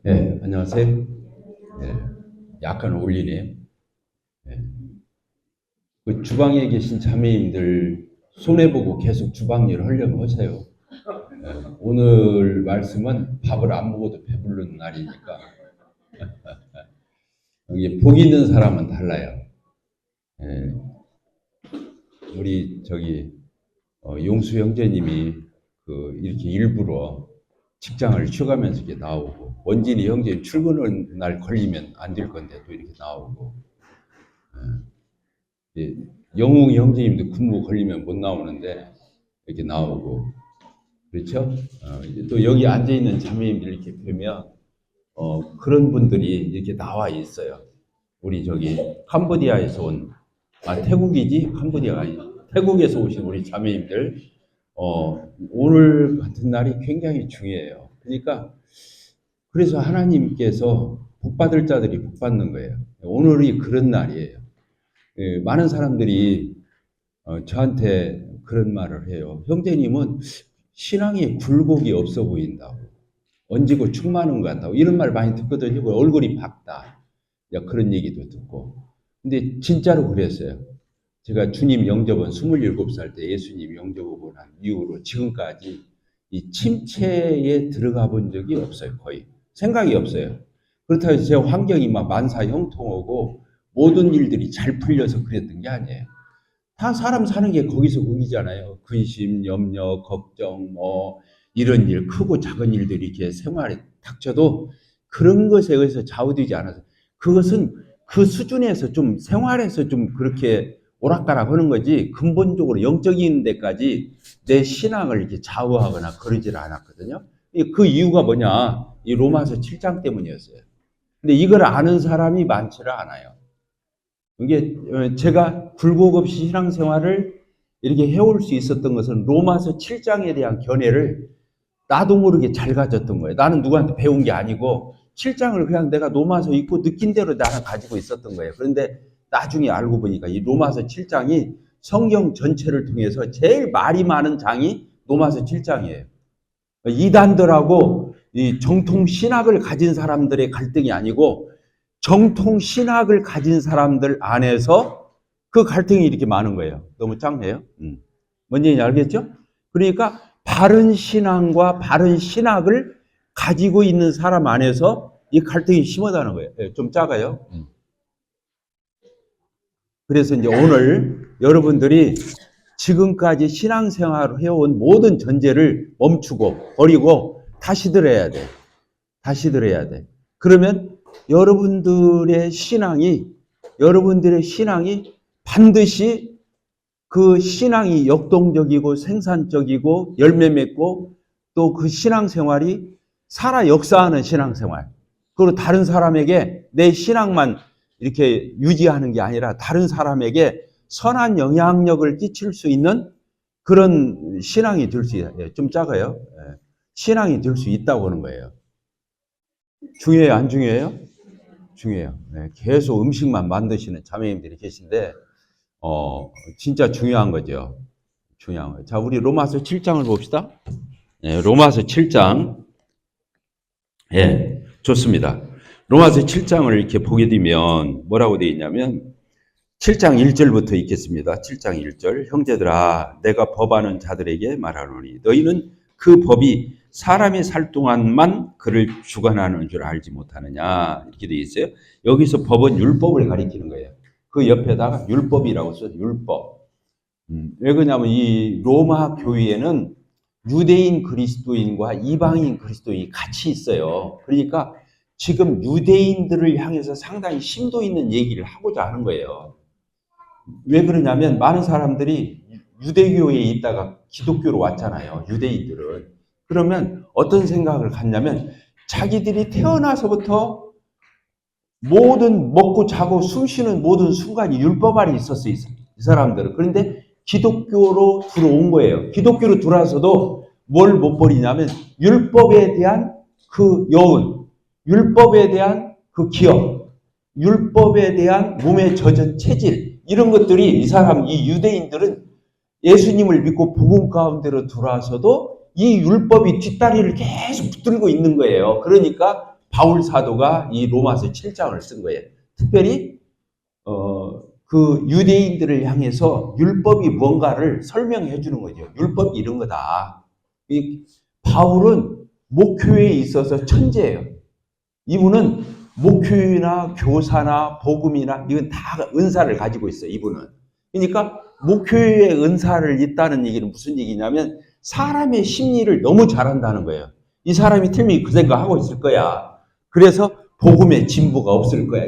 네, 안녕하세요. 네, 약간 어울리네요. 네. 그 주방에 계신 자매님들 손해보고 계속 주방 일 하려면 하세요. 네, 오늘 말씀은 밥을 안 먹어도 배부른 날이니까 이게 복 있는 사람은 달라요. 네, 우리 용수 형제님이 이렇게 일부러 직장을 쉬어가면서 이렇게 나오고 원진이 형제 출근하는 날 걸리면 안 될 건데 또 이렇게 나오고 예, 영웅이 형제님도 근무 걸리면 못 나오는데 이렇게 나오고 그렇죠? 또 여기 앉아 있는 자매님들 이렇게 보면 그런 분들이 이렇게 나와 있어요. 우리 캄보디아에서 온 태국이지 캄보디아가 아니고 태국에서 오신 우리 자매님들 오늘 같은 날이 굉장히 중요해요. 그러니까 그래서 하나님께서 복 받을 자들이 복 받는 거예요. 오늘이 그런 날이에요. 많은 사람들이 저한테 그런 말을 해요. 형제님은 신앙이 굴곡이 없어 보인다고. 얹고 축 많은 것 같다고. 이런 말 많이 듣거든요. 얼굴이 밝다. 그런 얘기도 듣고. 근데 진짜로 그랬어요. 제가 주님 영접은 27살 때 예수님 영접하고 난 이후로 지금까지 이 침체에 들어가 본 적이 없어요. 거의. 생각이 없어요. 그렇다고 해서 제 환경이 막 만사 형통하고 모든 일들이 잘 풀려서 그랬던 게 아니에요. 다 사람 사는 게 거기서 거기잖아요. 근심, 염려, 걱정, 이런 일, 크고 작은 일들이 이렇게 생활에 닥쳐도 그런 것에 의해서 좌우되지 않아서 그것은 그 수준에서 좀 생활에서 좀 그렇게 오락가락 하는 거지 근본적으로 영적인 데까지 내 신앙을 이렇게 좌우하거나 그러질 않았거든요. 그 이유가 뭐냐? 이 로마서 7장 때문이었어요. 근데 이걸 아는 사람이 많지를 않아요. 이게 제가 굴곡 없이 신앙생활을 이렇게 해올 수 있었던 것은 로마서 7장에 대한 견해를 나도 모르게 잘 가졌던 거예요. 나는 누구한테 배운 게 아니고 7장을 그냥 내가 로마서 읽고 느낀 대로 나는 가지고 있었던 거예요. 그런데 나중에 알고 보니까 이 로마서 7장이 성경 전체를 통해서 제일 말이 많은 장이 로마서 7장이에요. 이단들하고 이 정통 신학을 가진 사람들의 갈등이 아니고 정통 신학을 가진 사람들 안에서 그 갈등이 이렇게 많은 거예요. 너무 짱해요. 뭔 얘기인지 알겠죠? 그러니까 바른 신앙과 바른 신학을 가지고 있는 사람 안에서 이 갈등이 심하다는 거예요. 좀 작아요. 그래서 이제 오늘 여러분들이 지금까지 신앙생활을 해온 모든 전제를 멈추고 버리고 다시 들어야 돼. 다시 들어야 돼. 그러면 여러분들의 신앙이 반드시 그 신앙이 역동적이고 생산적이고 열매 맺고 또 그 신앙생활이 살아 역사하는 신앙생활. 그리고 다른 사람에게 내 신앙만 이렇게 유지하는 게 아니라 다른 사람에게 선한 영향력을 끼칠 수 있는 그런 신앙이 될 수 있어요. 좀 작아요. 신앙이 될 수 있다고 하는 거예요. 중요해요? 안 중요해요? 중요해요. 계속 음식만 만드시는 자매님들이 계신데 진짜 중요한 거죠. 중요한 거예요. 자, 우리 로마서 7장을 봅시다. 로마서 7장. 좋습니다. 로마서 7장을 이렇게 보게 되면 뭐라고 되어 있냐면 7장 1절부터 읽겠습니다. 7장 1절. 형제들아 내가 법하는 자들에게 말하노니 너희는 그 법이 사람이 살 동안만 그를 주관하는 줄 알지 못하느냐 이렇게 되어 있어요. 여기서 법은 율법을 가리키는 거예요. 그 옆에다가 율법이라고 써요. 율법. 왜 그러냐면 이 로마 교회에는 유대인 그리스도인과 이방인 그리스도인이 같이 있어요. 그러니까 지금 유대인들을 향해서 상당히 심도 있는 얘기를 하고자 하는 거예요. 왜 그러냐면 많은 사람들이 유대교에 있다가 기독교로 왔잖아요. 유대인들은. 그러면 어떤 생각을 갖냐면 자기들이 태어나서부터 모든 먹고 자고 숨쉬는 모든 순간이 율법 아래 있었어요. 이 사람들은. 그런데 기독교로 들어온 거예요. 기독교로 들어와서도 뭘 못 버리냐면 율법에 대한 그 여운, 율법에 대한 그 기억, 율법에 대한 몸에 젖은 체질 이런 것들이 이 유대인들은 예수님을 믿고 복음 가운데로 들어와서도 이 율법이 뒷다리를 계속 붙들고 있는 거예요. 그러니까 바울 사도가 이 로마서 7장을 쓴 거예요. 특별히 그 유대인들을 향해서 율법이 뭔가를 설명해 주는 거죠. 율법이 이런 거다. 이 바울은 목회에 있어서 천재예요. 이분은 목회나 교사나 복음이나 이건 다 은사를 가지고 있어요. 이분은. 그러니까 목회의 은사를 있다는 얘기는 무슨 얘기냐면 사람의 심리를 너무 잘한다는 거예요. 이 사람이 틀림없이 그 생각하고 있을 거야. 그래서 복음의 진보가 없을 거야.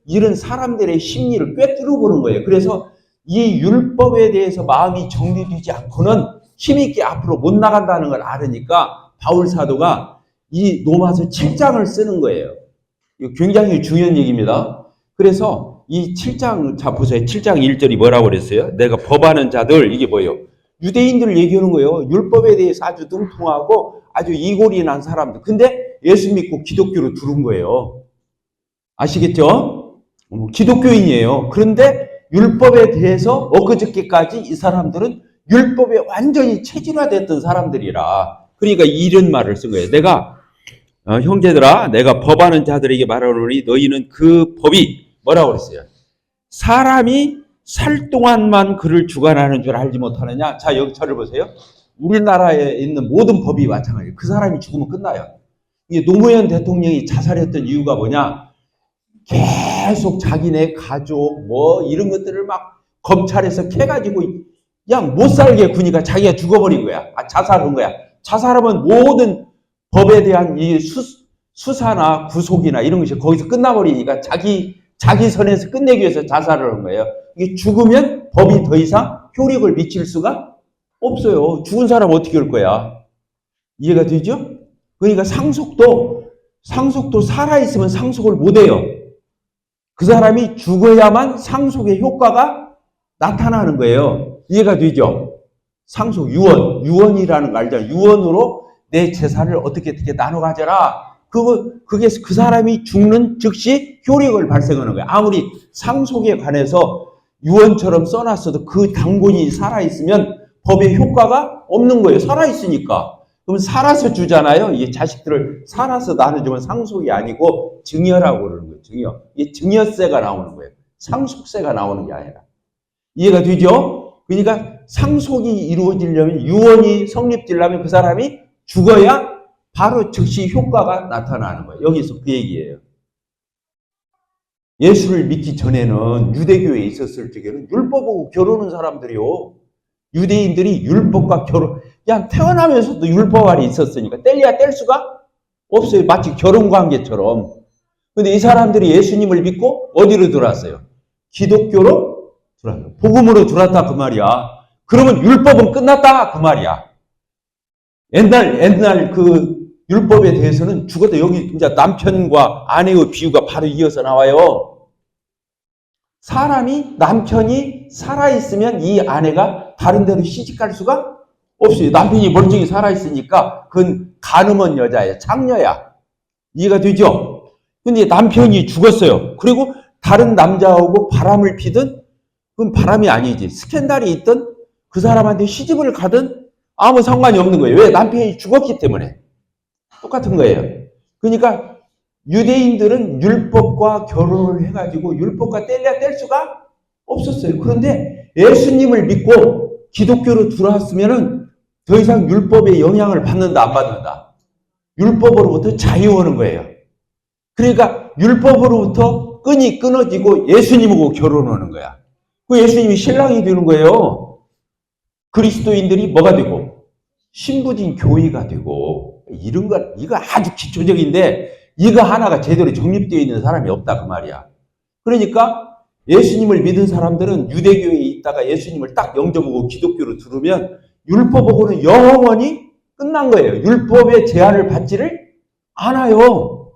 이런 사람들의 심리를 꿰뚫어 보는 거예요. 그래서 이 율법에 대해서 마음이 정리되지 않고는 힘있게 앞으로 못 나간다는 걸 알으니까 바울 사도가 이 로마서 7장을 쓰는 거예요. 이거 굉장히 중요한 얘기입니다. 그래서 이 7장, 자 보세요. 7장 1절이 뭐라고 그랬어요? 내가 법하는 자들, 이게 뭐예요? 유대인들을 얘기하는 거예요. 율법에 대해서 아주 능통하고 아주 이골이 난 사람들. 근데 예수 믿고 기독교로 들어온 거예요. 아시겠죠? 기독교인이에요. 그런데 율법에 대해서 엊그저께까지 이 사람들은 율법에 완전히 체질화됐던 사람들이라. 그러니까 이런 말을 쓴 거예요. 내가 형제들아, 내가 법하는 자들에게 말하노니 너희는 그 법이 뭐라고 그랬어요? 사람이 살 동안만 그를 주관하는 줄 알지 못하느냐? 자, 여기 저를 보세요. 우리나라에 있는 모든 법이 마찬가지예요. 그 사람이 죽으면 끝나요. 이게 노무현 대통령이 자살했던 이유가 뭐냐? 계속 자기네 가족 뭐 이런 것들을 막 검찰에서 캐가지고 그냥 못 살게 구니까 자기가 죽어버린 거야. 자살한 거야. 자살하면 모든 법에 대한 이 수사나 구속이나 이런 것이 거기서 끝나버리니까 자기 선에서 끝내기 위해서 자살을 한 거예요. 이게 죽으면 법이 더 이상 효력을 미칠 수가 없어요. 죽은 사람 어떻게 할 거야? 이해가 되죠? 그러니까 상속도 살아있으면 상속을 못 해요. 그 사람이 죽어야만 상속의 효과가 나타나는 거예요. 이해가 되죠? 상속, 유언이라는 거 알죠? 유언으로 내 재산을 어떻게 나눠 가져라. 그게 그 사람이 죽는 즉시 효력을 발생하는 거예요. 아무리 상속에 관해서 유언처럼 써놨어도 그 당본이 살아있으면 법의 효과가 없는 거예요. 살아있으니까. 그럼 살아서 주잖아요. 이 자식들을 살아서 나눠주면 상속이 아니고 증여라고 그러는 거예요. 증여. 이게 증여세가 나오는 거예요. 상속세가 나오는 게 아니라. 이해가 되죠? 그러니까 상속이 이루어지려면 유언이 성립되려면 그 사람이 죽어야 바로 즉시 효과가 나타나는 거예요. 여기서 그 얘기예요. 예수를 믿기 전에는 유대교에 있었을 적에는 율법하고 결혼한 사람들이요. 유대인들이 율법과 그냥 태어나면서도 율법 아래 있었으니까 뗄래야 뗄 수가 없어요. 마치 결혼관계처럼. 근데 이 사람들이 예수님을 믿고 어디로 들어왔어요? 기독교로 들어왔어요. 복음으로 들어왔다 그 말이야. 그러면 율법은 끝났다 그 말이야. 옛날 그 율법에 대해서는 죽어도 여기 이제 남편과 아내의 비유가 바로 이어서 나와요. 남편이 살아있으면 이 아내가 다른 데로 시집갈 수가 없어요. 남편이 멀쩡히 살아있으니까 그건 가늠한 여자예요. 창녀야. 이해가 되죠? 근데 남편이 죽었어요. 그리고 다른 남자하고 바람을 피든 그건 바람이 아니지. 스캔들이 있든 그 사람한테 시집을 가든 아무 상관이 없는 거예요. 왜? 남편이 죽었기 때문에. 똑같은 거예요. 그러니까 유대인들은 율법과 결혼을 해가지고 율법과 뗄래야 뗄 수가 없었어요. 그런데 예수님을 믿고 기독교로 들어왔으면은 더 이상 율법의 영향을 받는다, 안 받는다? 율법으로부터 자유하는 거예요. 그러니까 율법으로부터 끈이 끊어지고 예수님하고 결혼하는 거야. 그 예수님이 신랑이 되는 거예요. 그리스도인들이 뭐가 되고? 신부진 교회가 되고, 이거 아주 기초적인데, 이거 하나가 제대로 정립되어 있는 사람이 없다, 그 말이야. 그러니까 예수님을 믿은 사람들은 유대교에 있다가 예수님을 딱 영접하고 기독교로 들으면 율법하고는 영원히 끝난 거예요. 율법의 제한을 받지를 않아요.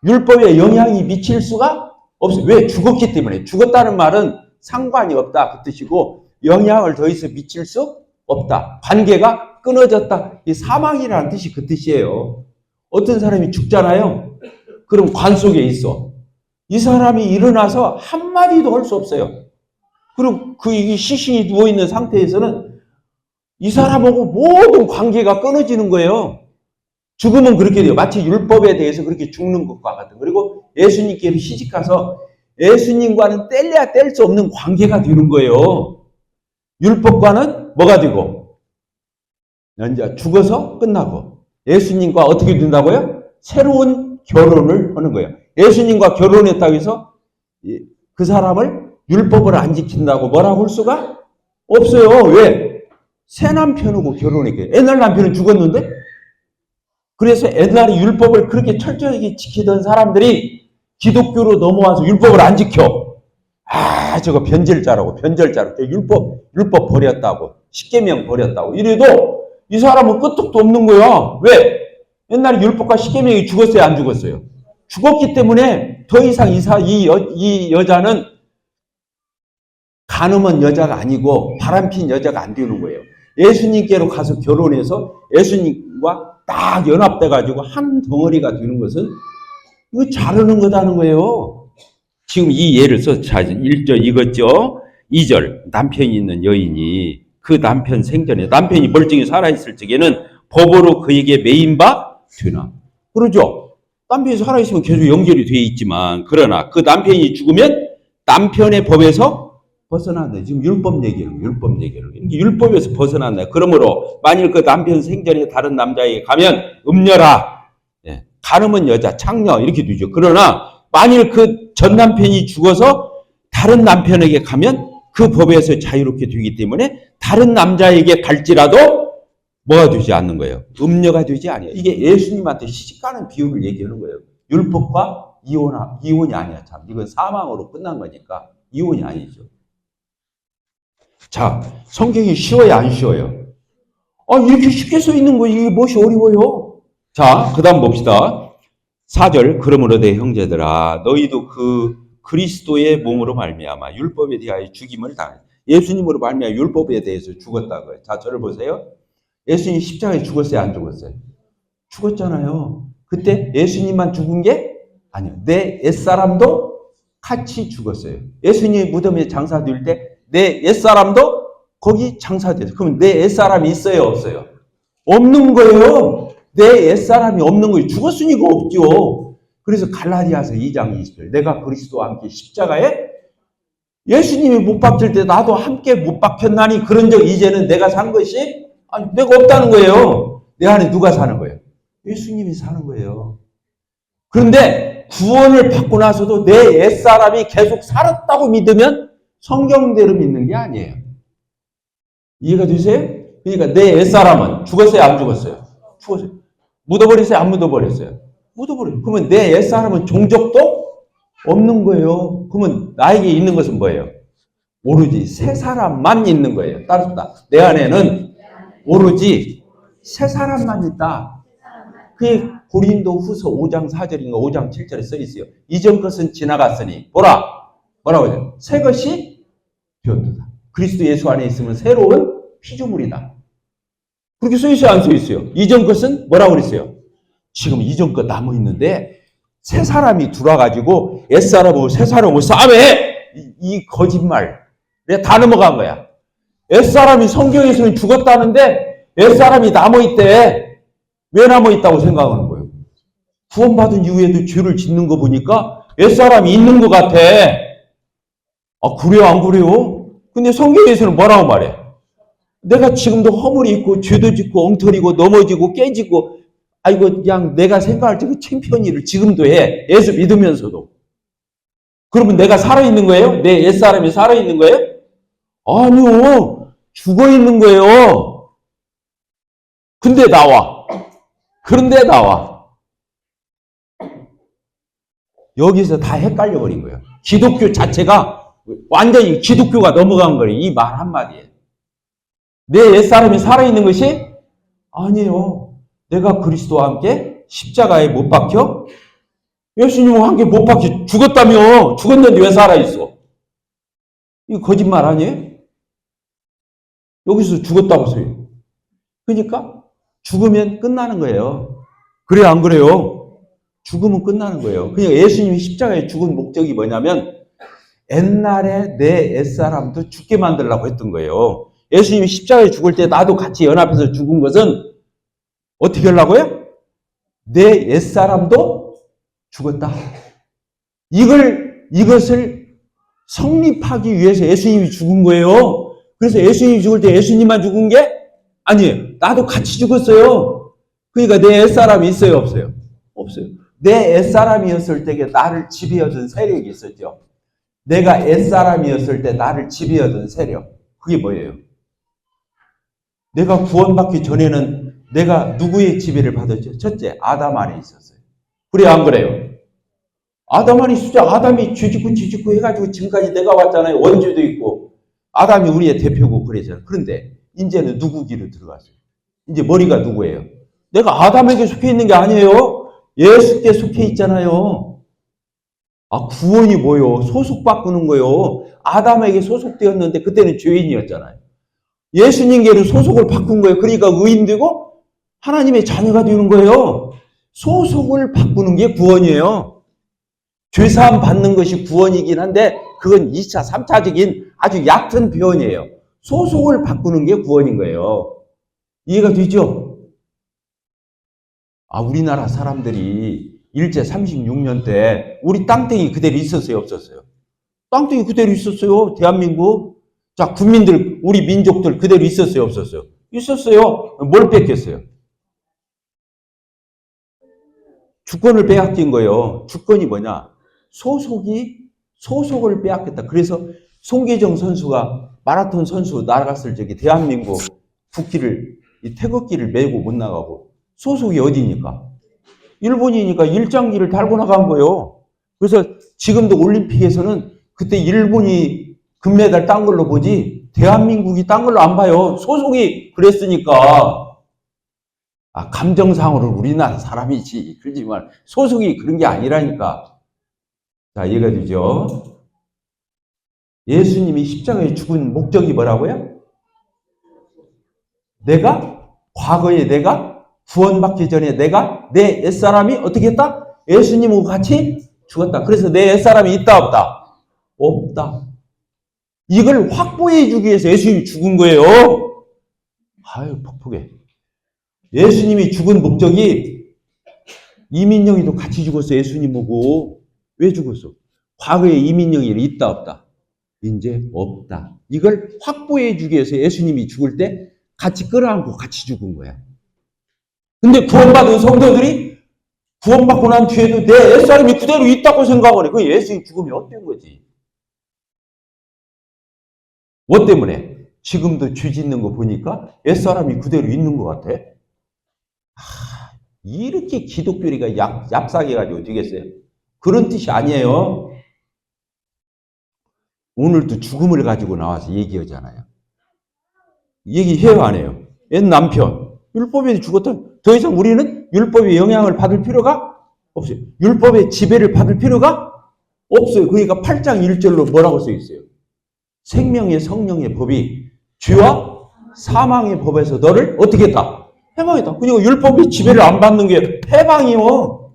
율법에 영향이 미칠 수가 없어요. 왜? 죽었기 때문에. 죽었다는 말은 상관이 없다, 그 뜻이고, 영향을 더 이상 미칠 수 없다. 관계가 끊어졌다. 이 사망이라는 뜻이 그 뜻이에요. 어떤 사람이 죽잖아요. 그럼 관 속에 있어. 이 사람이 일어나서 한마디도 할 수 없어요. 그럼 이 시신이 누워있는 상태에서는 이 사람하고 모든 관계가 끊어지는 거예요. 죽으면 그렇게 돼요. 마치 율법에 대해서 그렇게 죽는 것과 같은. 그리고 예수님께로 시집가서 예수님과는 뗄래야 뗄 수 없는 관계가 되는 거예요. 율법과는 뭐가 되고? 이제 죽어서 끝나고. 예수님과 어떻게 된다고요? 새로운 결혼을 하는 거예요. 예수님과 결혼했다고 해서 그 사람을 율법을 안 지킨다고 뭐라고 할 수가 없어요. 왜? 새 남편하고 결혼했게. 옛날 남편은 죽었는데? 그래서 옛날에 율법을 그렇게 철저하게 지키던 사람들이 기독교로 넘어와서 율법을 안 지켜. 아, 저거 변절자라고. 율법 버렸다고. 십계명 버렸다고. 이래도 이 사람은 끄떡도 없는 거야. 왜? 옛날에 율법과 십계명이 죽었어요, 안 죽었어요? 죽었기 때문에 더 이상 이 여자는 간음한 여자가 아니고 바람핀 여자가 안 되는 거예요. 예수님께로 가서 결혼해서 예수님과 딱 연합돼가지고 한 덩어리가 되는 것은 이거 잘하는 거다는 거예요. 지금 이 예를 써. 자, 1절 이거죠. 2절 남편이 있는 여인이 그 남편 생전에 남편이 멀쩡히 살아있을 적에는 법으로 그에게 매인 바 되나. 그러죠. 남편이 살아있으면 계속 연결이 돼 있지만 그러나 그 남편이 죽으면 남편의 법에서 벗어난다. 지금 율법 얘기를. 율법에서 벗어난다. 그러므로 만일 그 남편 생전에 다른 남자에게 가면 음녀라. 예, 간음은 여자, 창녀 이렇게 되죠. 그러나 만일 그 전 남편이 죽어서 다른 남편에게 가면 그 법에서 자유롭게 되기 때문에 다른 남자에게 갈지라도 뭐가 되지 않는 거예요. 음녀가 되지 않아요. 이게 예수님한테 시집가는 비유를 얘기하는 거예요. 율법과 이혼이 아니야. 참 이건 사망으로 끝난 거니까 이혼이 아니죠. 자, 성경이 쉬워요, 안 쉬워요? 이렇게 쉽게 써 있는 거 이게 무엇이 어려워요? 자, 그 다음 봅시다. 4절, 그러므로 내 형제들아 너희도 그 그리스도의 몸으로 말미암아 율법에 대하여 죽임을 당해. 예수님으로 말미암아 율법에 대해서 죽었다고요. 자, 저를 보세요. 예수님 십자가에 죽었어요, 안 죽었어요? 죽었잖아요. 그때 예수님만 죽은 게 아니에요. 내 옛사람도 같이 죽었어요. 예수님이 무덤에 장사될 때 내 옛사람도 거기 장사돼요. 그럼 내 옛사람이 있어요, 없어요? 없는 거예요. 내 옛사람이 없는 거예요. 죽었으니까 없죠. 그래서 갈라디아서 2장 20절 내가 그리스도와 함께 십자가에 예수님이 못 박힐 때 나도 함께 못 박혔나니 그런즉 이제는 내가 산 것이 내가 없다는 거예요. 내 안에 누가 사는 거예요? 예수님이 사는 거예요. 그런데 구원을 받고 나서도 내 옛사람이 계속 살았다고 믿으면 성경대로 믿는 게 아니에요. 이해가 되세요? 그러니까 내 옛사람은 죽었어요, 안 죽었어요? 죽었어요. 묻어버렸어요, 안 묻어버렸어요? 묻어버려요. 그러면 내 옛사람은 종족도 없는 거예요. 그러면 나에게 있는 것은 뭐예요? 오로지 새 사람만 있는 거예요. 따라서 내 안에는 오로지 새 사람만 있다. 그게 고린도 후서 5장 4절인가 5장 7절에 써 있어요. 이전 것은 지나갔으니 보라. 뭐라고 해요? 새 것이 되었도다. 그리스도 예수 안에 있으면 새로운 피조물이다. 그렇게 써 있어요, 안 써 있어요? 이전 것은 뭐라고 그랬어요? 지금 이전 것 남아 있는데 새 사람이 들어와가지고 옛사람하고 새 사람하고 싸움해. 이 거짓말. 내가 다 넘어간 거야. 옛사람이 성경에서는 죽었다는데 옛사람이 남아있대. 왜 남아있다고 생각하는 거예요? 구원받은 이후에도 죄를 짓는 거 보니까 옛사람이 있는 것 같아. 그래요, 안 그래요? 근데 성경에서는 뭐라고 말해? 내가 지금도 허물이 있고 죄도 짓고 엉터리고 넘어지고 깨지고 그냥 내가 생각할 때 그 창피한 일을 지금도 해. 예수 믿으면서도. 그러면 내가 살아있는 거예요? 내 옛사람이 살아있는 거예요? 아니요. 죽어있는 거예요. 그런데 나와. 여기서 다 헷갈려 버린 거예요. 기독교 자체가 완전히 기독교가 넘어간 거예요. 이 말 한마디에. 내 옛사람이 살아있는 것이 아니에요. 내가 그리스도와 함께 십자가에 못 박혀? 예수님과 함께 못 박혀 죽었다며. 죽었는데 왜 살아있어? 이거 거짓말 아니에요? 여기서 죽었다고 써요. 그러니까 죽으면 끝나는 거예요. 그래요, 안 그래요? 죽으면 끝나는 거예요. 그러니까 예수님이 십자가에 죽은 목적이 뭐냐면 옛날에 내 옛사람도 죽게 만들려고 했던 거예요. 예수님이 십자가에 죽을 때 나도 같이 연합해서 죽은 것은 어떻게 하려고요? 내 옛사람도 죽었다. 이것을 성립하기 위해서 예수님이 죽은 거예요. 그래서 예수님이 죽을 때 예수님만 죽은 게 아니에요. 나도 같이 죽었어요. 그러니까 내 옛사람이 있어요, 없어요? 없어요. 내 옛사람이었을 때 나를 지배하던 세력이 있었죠. 내가 옛사람이었을 때 나를 지배하던 세력. 그게 뭐예요? 내가 구원받기 전에는 내가 누구의 지배를 받았죠? 첫째, 아담 안에 있었어요. 그래요, 안 그래요? 아담 안에 있었죠. 아담이 쥐짓고 해가지고 지금까지 내가 왔잖아요. 원죄도 있고. 아담이 우리의 대표고 그러잖아요. 그런데 이제는 누구 길로 들어갔어요? 이제 머리가 누구예요? 내가 아담에게 속해 있는 게 아니에요. 예수께 속해 있잖아요. 아, 구원이 뭐요? 소속 바꾸는 거요. 아담에게 소속되었는데 그때는 죄인이었잖아요. 예수님께로 소속을 바꾼 거예요. 그러니까 의인되고 하나님의 자녀가 되는 거예요. 소속을 바꾸는 게 구원이에요. 죄사함 받는 것이 구원이긴 한데 그건 2차, 3차적인 아주 얕은 표현이에요. 소속을 바꾸는 게 구원인 거예요. 이해가 되죠? 아, 우리나라 사람들이 일제 36년 때 우리 땅덩이 그대로 있었어요, 없었어요? 땅덩이 그대로 있었어요, 대한민국. 자, 국민들, 우리 민족들 그대로 있었어요, 없었어요? 있었어요. 뭘 뺏겼어요? 주권을 빼앗긴 거예요. 주권이 뭐냐? 소속을 빼앗겼다. 그래서 송계정 선수가 마라톤 선수 나갔을 적에 대한민국 국기를, 이 태극기를 메고 못 나가고 소속이 어디니까? 일본이니까 일장기를 달고 나간 거예요. 그래서 지금도 올림픽에서는 그때 일본이 금메달 딴 걸로 보지 대한민국이 딴 걸로 안 봐요. 소속이 그랬으니까. 아, 감정상으로 우리나라 사람이지. 그러지만 소속이 그런 게 아니라니까. 자, 이해가 되죠? 예수님이 십자가에 죽은 목적이 뭐라고요? 과거에 내가 구원받기 전에 내가 내 옛사람이 어떻게 했다? 예수님하고 같이 죽었다. 그래서 내 옛사람이 있다, 없다? 없다. 이걸 확보해 주기 위해서 예수님이 죽은 거예요. 아유, 퍽퍽해. 예수님이 죽은 목적이 이민영이도 같이 죽었어, 예수님 보고. 왜 죽었어? 과거에 이민영이 있다, 없다? 이제 없다. 이걸 확보해 주기 위해서 예수님이 죽을 때 같이 끌어안고 같이 죽은 거야. 근데 구원받은 성도들이 구원받고 난 뒤에도 내 옛사람이 그대로 있다고 생각하네. 그 예수님 죽으면 어떤 거지? 뭐 때문에? 지금도 죄 짓는 거 보니까 옛사람이 그대로 있는 것 같아. 이렇게 기독교리가 얍삭해가지고 되겠어요? 그런 뜻이 아니에요. 오늘도 죽음을 가지고 나와서 얘기하잖아요. 얘기해요, 안 해요? 옛 남편, 율법에 죽었다. 더 이상 우리는 율법의 영향을 받을 필요가 없어요. 율법의 지배를 받을 필요가 없어요. 그러니까 8장 1절로 뭐라고 써 있어요? 생명의 성령의 법이 죄와 사망의 법에서 너를 어떻게 했다? 해방했다. 그러니까 율법의 지배를 안 받는 게 해방이요.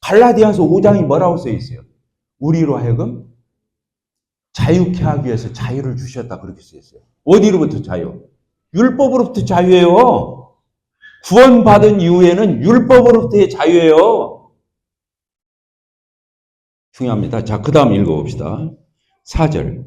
갈라디아서 5장이 뭐라고 써 있어요? 우리로 하여금 자유케 하기 위해서 자유를 주셨다. 그렇게 써 있어요. 어디로부터 자유? 율법으로부터 자유예요. 구원받은 이후에는 율법으로부터의 자유예요. 중요합니다. 자, 그 다음 읽어봅시다. 4절.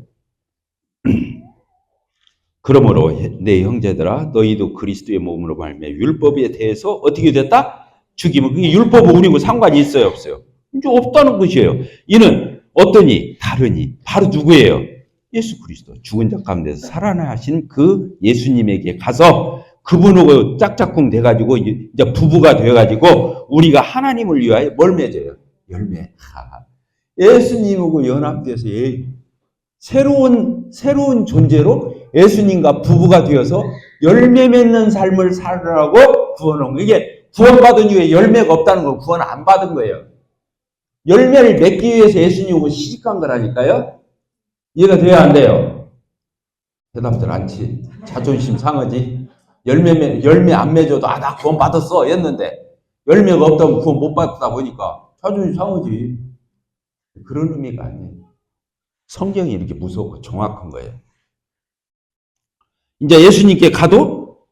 그러므로 내 형제들아 너희도 그리스도의 몸으로 말미암아 율법에 대해서 어떻게 됐다? 죽이면 그게 율법은 우리고 상관이 있어요, 없어요? 이제 없다는 것이에요. 이는 어떠니? 다르니? 바로 누구예요? 예수 그리스도. 죽은 자 가운데서 살아나신 그 예수님에게 가서 그분하고 짝짝꿍 돼가지고 이제 부부가 되어가지고 우리가 하나님을 위하여 뭘 맺어요? 열매. 예수님하고 연합돼서 새로운 존재로 예수님과 부부가 되어서 열매 맺는 삶을 살으라고 구원한 거예요. 이게 구원받은 이후에 열매가 없다는 건 구원 안 받은 거예요. 열매를 맺기 위해서 예수님하고 시집간 거라니까요. 이해가 돼야 안 돼요? 대답들 않지. 자존심 상하지. 열매 안 맺어도 나 구원 받았어 했는데 열매가 없다고 구원 못 받다 보니까 자존심 상하지. 그런 의미가 아니에요. 성경이 이렇게 무섭고 정확한 거예요. 이제 예수님께 가도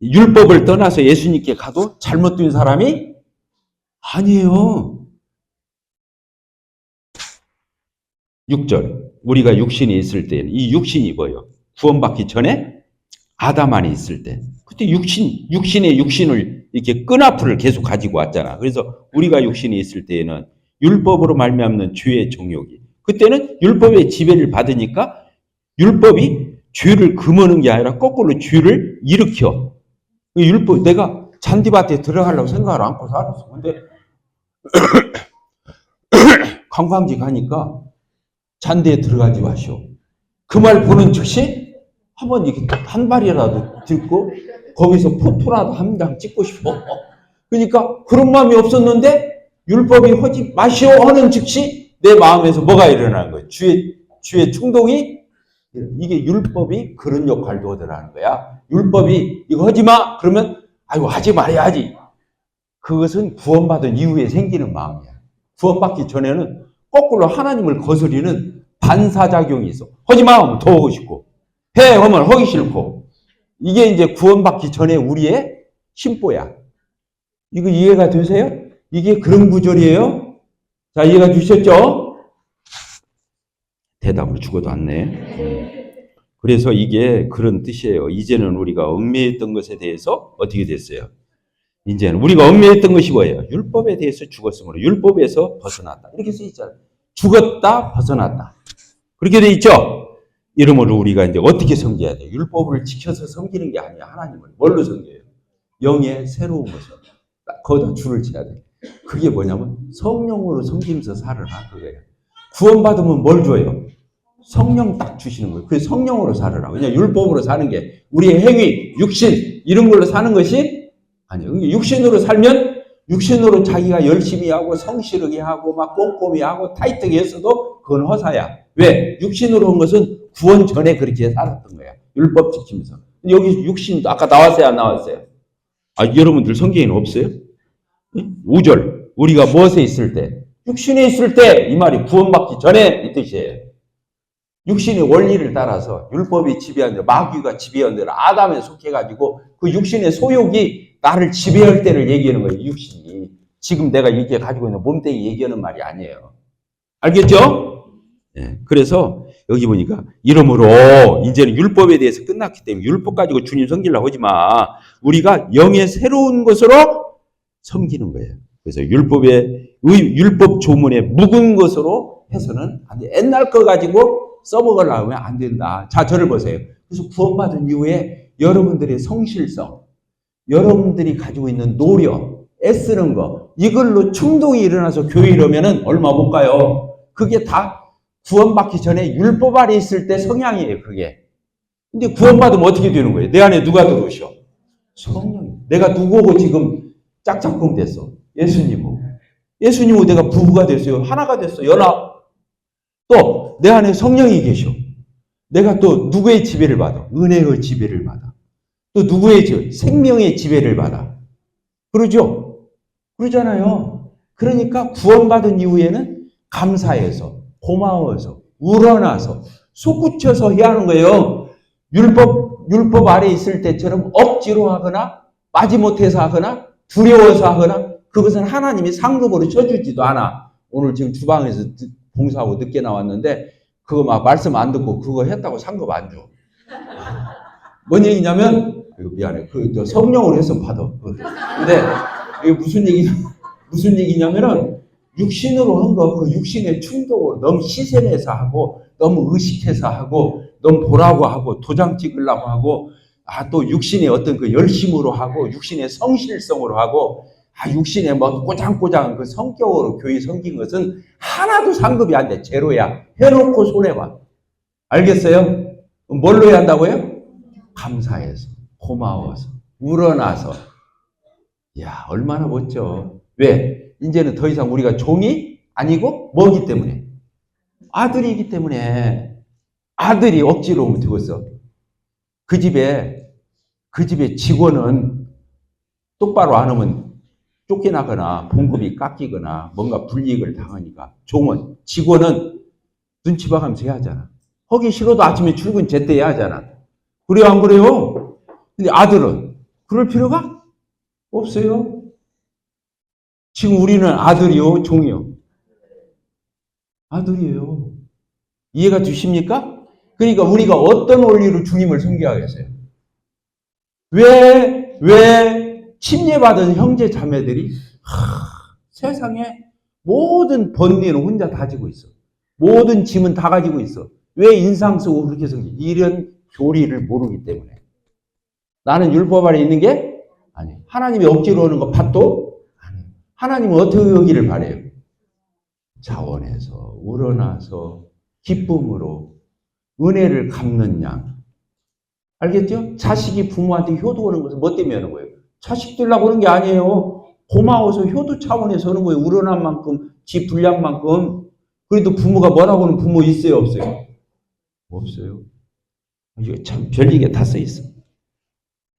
율법을 떠나서 예수님께 가도 잘못된 사람이 아니에요. 6절. 우리가 육신이 있을 때는 이 육신이 뭐예요? 구원받기 전에 아담 안에 있을 때. 그때 육신의 육신을 이렇게 끈앞을 계속 가지고 왔잖아. 그래서 우리가 육신이 있을 때에는 율법으로 말미암는 죄의 정욕이. 그때는 율법의 지배를 받으니까 율법이 죄를 금하는 게 아니라 거꾸로 죄를 일으켜. 율법, 내가 잔디밭에 들어가려고 생각을 않고 살았어. 근데 관광지 가니까 잔디에 들어가지 마시오. 그 말 보는 즉시 한번 이렇게 한 발이라도 들고 거기서 포토라도 한 장 찍고 싶어. 그러니까 그런 마음이 없었는데 율법이 하지 마시오 하는 즉시 내 마음에서 뭐가 일어나는 거예요? 주의 충동이. 이게 율법이 그런 역할도 하더라는 거야. 율법이 이거 하지 마 그러면 아이고 하지 말아야지. 그것은 구원받은 이후에 생기는 마음이야. 구원받기 전에는 거꾸로 하나님을 거스리는 반사작용이 있어. 하지 마 하면 더 하고 싶고 해 하면 하기 싫고. 이게 이제 구원받기 전에 우리의 심보야. 이거 이해가 되세요? 이게 그런 구절이에요. 자, 이해가 되셨죠? 대답을 주고도 않네. 그래서 이게 그런 뜻이에요. 이제는 우리가 얽매였던 것에 대해서 어떻게 됐어요? 이제는 우리가 얽매였던 것이 뭐예요? 율법에 대해서 죽었으므로 율법에서 벗어났다. 이렇게 써 있잖아요. 죽었다, 벗어났다. 그렇게 돼 있죠? 이러므로 우리가 이제 어떻게 섬겨야 돼요? 율법을 지켜서 섬기는 게 아니야. 하나님을. 뭘로 섬겨요? 영의 새로운 것을. 거기다 줄을 쳐야 돼. 그게 뭐냐면 성령으로 섬기면서 살아라. 그거예요. 구원받으면 뭘 줘요? 성령 딱 주시는 거예요. 그 성령으로 살아라. 왜냐 율법으로 사는 게 우리의 행위, 육신 이런 걸로 사는 것이 아니에요. 육신으로 살면 육신으로 자기가 열심히 하고 성실하게 하고 막 꼼꼼히 하고 타이트하게 했어도 그건 허사야. 왜? 육신으로 한 것은 구원 전에 그렇게 살았던 거야. 율법 지키면서. 여기 육신도 아까 나왔어요, 안 나왔어요? 아, 여러분들 성경에는 없어요? 5절. 우리가 무엇에 있을 때? 육신에 있을 때 이 말이 구원받기 전에 이 뜻이에요. 육신의 원리를 따라서 율법이 지배한 대로 마귀가 지배한 대로 아담에 속해가지고 그 육신의 소욕이 나를 지배할 때를 얘기하는 거예요. 육신이. 지금 내가 이게 가지고 있는 몸뚱이 얘기하는 말이 아니에요. 알겠죠? 네. 그래서 여기 보니까 이러므로 이제는 율법에 대해서 끝났기 때문에 율법 가지고 주님 섬기려고 하지 마. 우리가 영의 새로운 것으로 섬기는 거예요. 그래서 율법 조문에 묵은 것으로 해서는 안 돼. 옛날 거 가지고 써먹으려고 하면 안 된다. 자, 저를 보세요. 그래서 구원받은 이후에 여러분들의 성실성, 여러분들이 가지고 있는 노력, 애쓰는 거, 이걸로 충동이 일어나서 교회를 오면은 얼마 못 가요. 그게 다 구원받기 전에 율법 아래 있을 때 성향이에요, 그게. 근데 구원받으면 어떻게 되는 거예요? 내 안에 누가 들어오셔? 성령이. 내가 누구고 지금 짝짝꿍 됐어? 예수님하고. 예수님하고 내가 부부가 됐어요. 하나가 됐어. 연합. 또 내 안에 성령이 계셔. 내가 또 누구의 지배를 받아? 은혜의 지배를 받아. 또 누구의 생명의 지배를 받아. 그러죠? 그러잖아요. 그러니까 구원받은 이후에는 감사해서, 고마워서, 우러나서, 솟구쳐서 해야 하는 거예요. 율법 아래 있을 때처럼 억지로 하거나, 마지못해서 하거나, 두려워서 하거나, 그것은 하나님이 상급으로 쳐주지도 않아. 오늘 지금 주방에서 봉사하고 늦게 나왔는데, 그거 막 말씀 안 듣고 그거 했다고 상급 안 줘. 뭔 얘기냐면, 미안해. 성령으로 해서 받아. 근데, 이게 무슨 얘기냐면은, 육신으로 한 거, 그 육신의 충동으로 너무 시샘해서 하고, 너무 의식해서 하고, 너무 보라고 하고, 도장 찍으려고 하고, 또 육신의 어떤 그 열심으로 하고, 육신의 성실성으로 하고, 육신에 뭐 꼬장꼬장 그 성격으로 교회 섬긴 것은 하나도 상급이 안 돼. 제로야. 해놓고 손해봐. 알겠어요? 뭘로 해야 한다고요? 감사해서, 고마워서, 우러나서. 이야, 얼마나 멋져. 왜? 이제는 더 이상 우리가 종이 아니고 뭐기 때문에? 아들이기 때문에. 아들이 억지로 오면 되겠어. 그 집에 직원은 똑바로 안 하면 쫓겨나거나 봉급이 깎이거나 뭔가 불이익을 당하니까 직원은 눈치 봐가면서 해야 하잖아. 하기 싫어도 아침에 출근 제때 해야 하잖아. 그래요, 안 그래요? 근데 아들은 그럴 필요가 없어요. 지금 우리는 아들이요, 종이요? 아들이에요. 이해가 되십니까? 그러니까 우리가 어떤 원리로 주님을 섬겨야겠어요? 왜 침례받은 형제 자매들이 세상에 모든 번뇌는 혼자 다지고 있어. 모든 짐은 다 가지고 있어. 왜 인상 쓰고 그렇게 섬기? 이런 교리를 모르기 때문에. 나는 율법 아래 있는 게 아니에요. 하나님이 억지로 오는 거 팥도 아니에요. 하나님은 어떻게 오기를 바래요? 자원해서 우러나서 기쁨으로 은혜를 갚는 양. 알겠죠? 자식이 부모한테 효도하는 것은 뭐 때문에 하는 거예요? 자식 되려고 하는 게 아니에요. 고마워서 효도 차원에서 하는 거예요. 우러난 만큼, 지 분량만큼. 그래도 부모가 뭐라고 하는 부모 있어요? 없어요? 없어요. 이거 참 별리게 다 써 있어.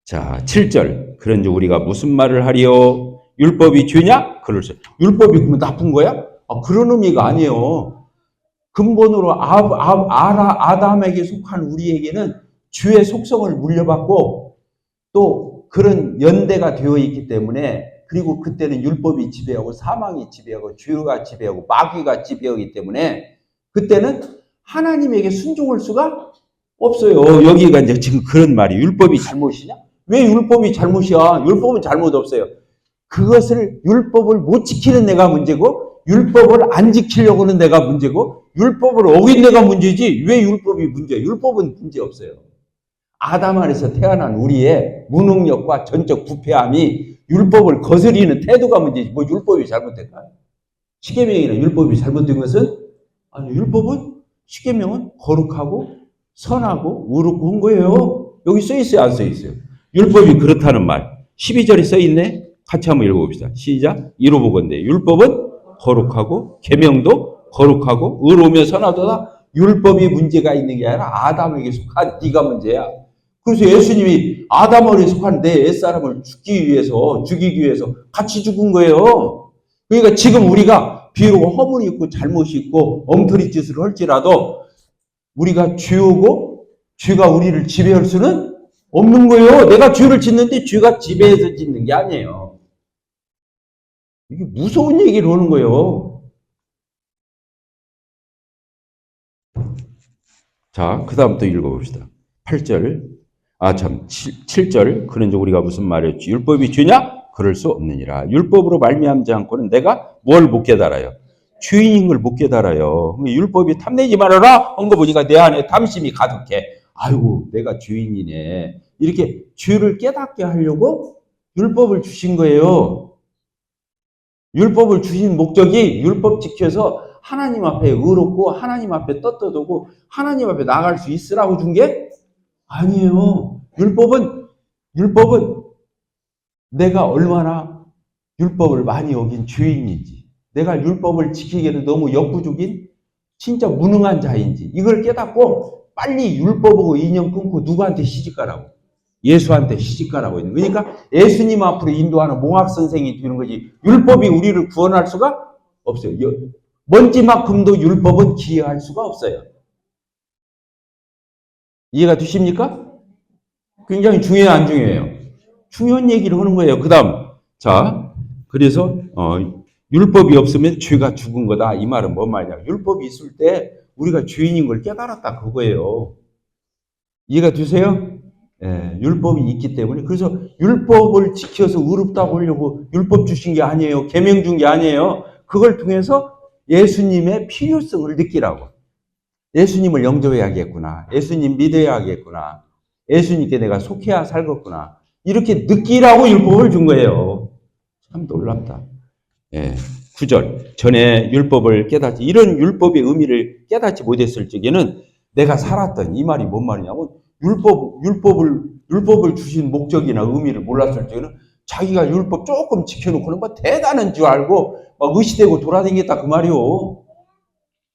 자, 7절. 그런즉 우리가 무슨 말을 하리요? 율법이 죄냐? 그럴세. 율법이 그러면 나쁜 거야? 그런 의미가 아니에요. 근본으로 아담에게 속한 우리에게는 주의 속성을 물려받고 또 그런 연대가 되어 있기 때문에, 그리고 그때는 율법이 지배하고 사망이 지배하고 죄가 지배하고 마귀가 지배하기 때문에 그때는 하나님에게 순종할 수가 없어요. 여기가 이제 지금 그런 말이 율법이 잘못이냐? 왜 율법이 잘못이야? 율법은 잘못 없어요. 그것을 율법을 못 지키는 내가 문제고 율법을 안 지키려고 하는 내가 문제고 율법을 어긴 내가 문제지 왜 율법이 문제야? 율법은 문제 없어요. 아담 안에서 태어난 우리의 무능력과 전적 부패함이 율법을 거스리는 태도가 문제지 뭐 율법이 잘못될까요? 십계명이나 율법이 잘못된 것은 아니, 율법은 십계명은 거룩하고 선하고 의롭고 한 거예요. 여기 써 있어요, 안 써 있어요? 율법이 그렇다는 말. 12절에 써 있네. 같이 한번 읽어봅시다. 시작. 이로 보건대 율법은 거룩하고 계명도 거룩하고 의로우며 선하도다. 율법이 문제가 있는 게 아니라 아담에게 속한 네가 문제야. 그래서 예수님이 아담에게 속한 내 옛사람을 죽이기 위해서 같이 죽은 거예요. 그러니까 지금 우리가 비록 허물이 있고 잘못이 있고 엉터리 짓을 할지라도 우리가 죄오고 죄가 우리를 지배할 수는 없는 거예요. 내가 죄를 짓는데 죄가 지배해서 짓는 게 아니에요. 이게 무서운 얘기를 하는 거예요. 자, 그 다음부터 읽어봅시다. 8절. 7절. 그런즉 우리가 무슨 말했지? 율법이 죄냐? 그럴 수 없느니라. 율법으로 말미암지 않고는 내가 뭘 못 깨달아요? 죄인인 걸 못 깨달아요. 율법이 탐내지 말아라 한 거 보니까 내 안에 탐심이 가득해. 아이고 내가 죄인이네. 이렇게 죄를 깨닫게 하려고 율법을 주신 거예요. 율법을 주신 목적이 율법 지켜서 하나님 앞에 의롭고 하나님 앞에 떳떳하고 하나님 앞에 나갈 수 있으라고 준 게 아니에요. 율법은 내가 얼마나 율법을 많이 어긴 죄인인지, 내가 율법을 지키기에는 너무 역부족인 진짜 무능한 자인지 이걸 깨닫고 빨리 율법하고 인연 끊고 누구한테 시집가라고? 예수한테 시집가라고 있는 거니까 예수님 앞으로 인도하는 몽학 선생이 되는 거지 율법이 우리를 구원할 수가 없어요. 먼지만큼도 율법은 기여할 수가 없어요. 이해가 되십니까? 굉장히 중요해요, 안 중요해요? 중요한 얘기를 하는 거예요. 그 다음, 자, 그래서 율법이 없으면 죄가 죽은 거다. 이 말은 뭔 말이냐? 율법이 있을 때 우리가 죄인인 걸 깨달았다 그거예요. 이해가 되세요? 예, 율법이 있기 때문에. 그래서 율법을 지켜서 의롭다고 하려고 율법 주신 게 아니에요. 계명 준 게 아니에요. 그걸 통해서 예수님의 필요성을 느끼라고. 예수님을 영접해야겠구나. 예수님 믿어야겠구나. 예수님께 내가 속해야 살겠구나. 이렇게 느끼라고 율법을 준 거예요. 참 놀랍다. 예, 9절. 전에 율법을 깨닫지. 이런 율법의 의미를 깨닫지 못했을 적에는 내가 살았던 이 말이 뭔 말이냐면 율법을 주신 목적이나 의미를 몰랐을 적에는 자기가 율법 조금 지켜놓고는 뭐 대단한 줄 알고 막 의시되고 돌아다니겠다 그 말이요.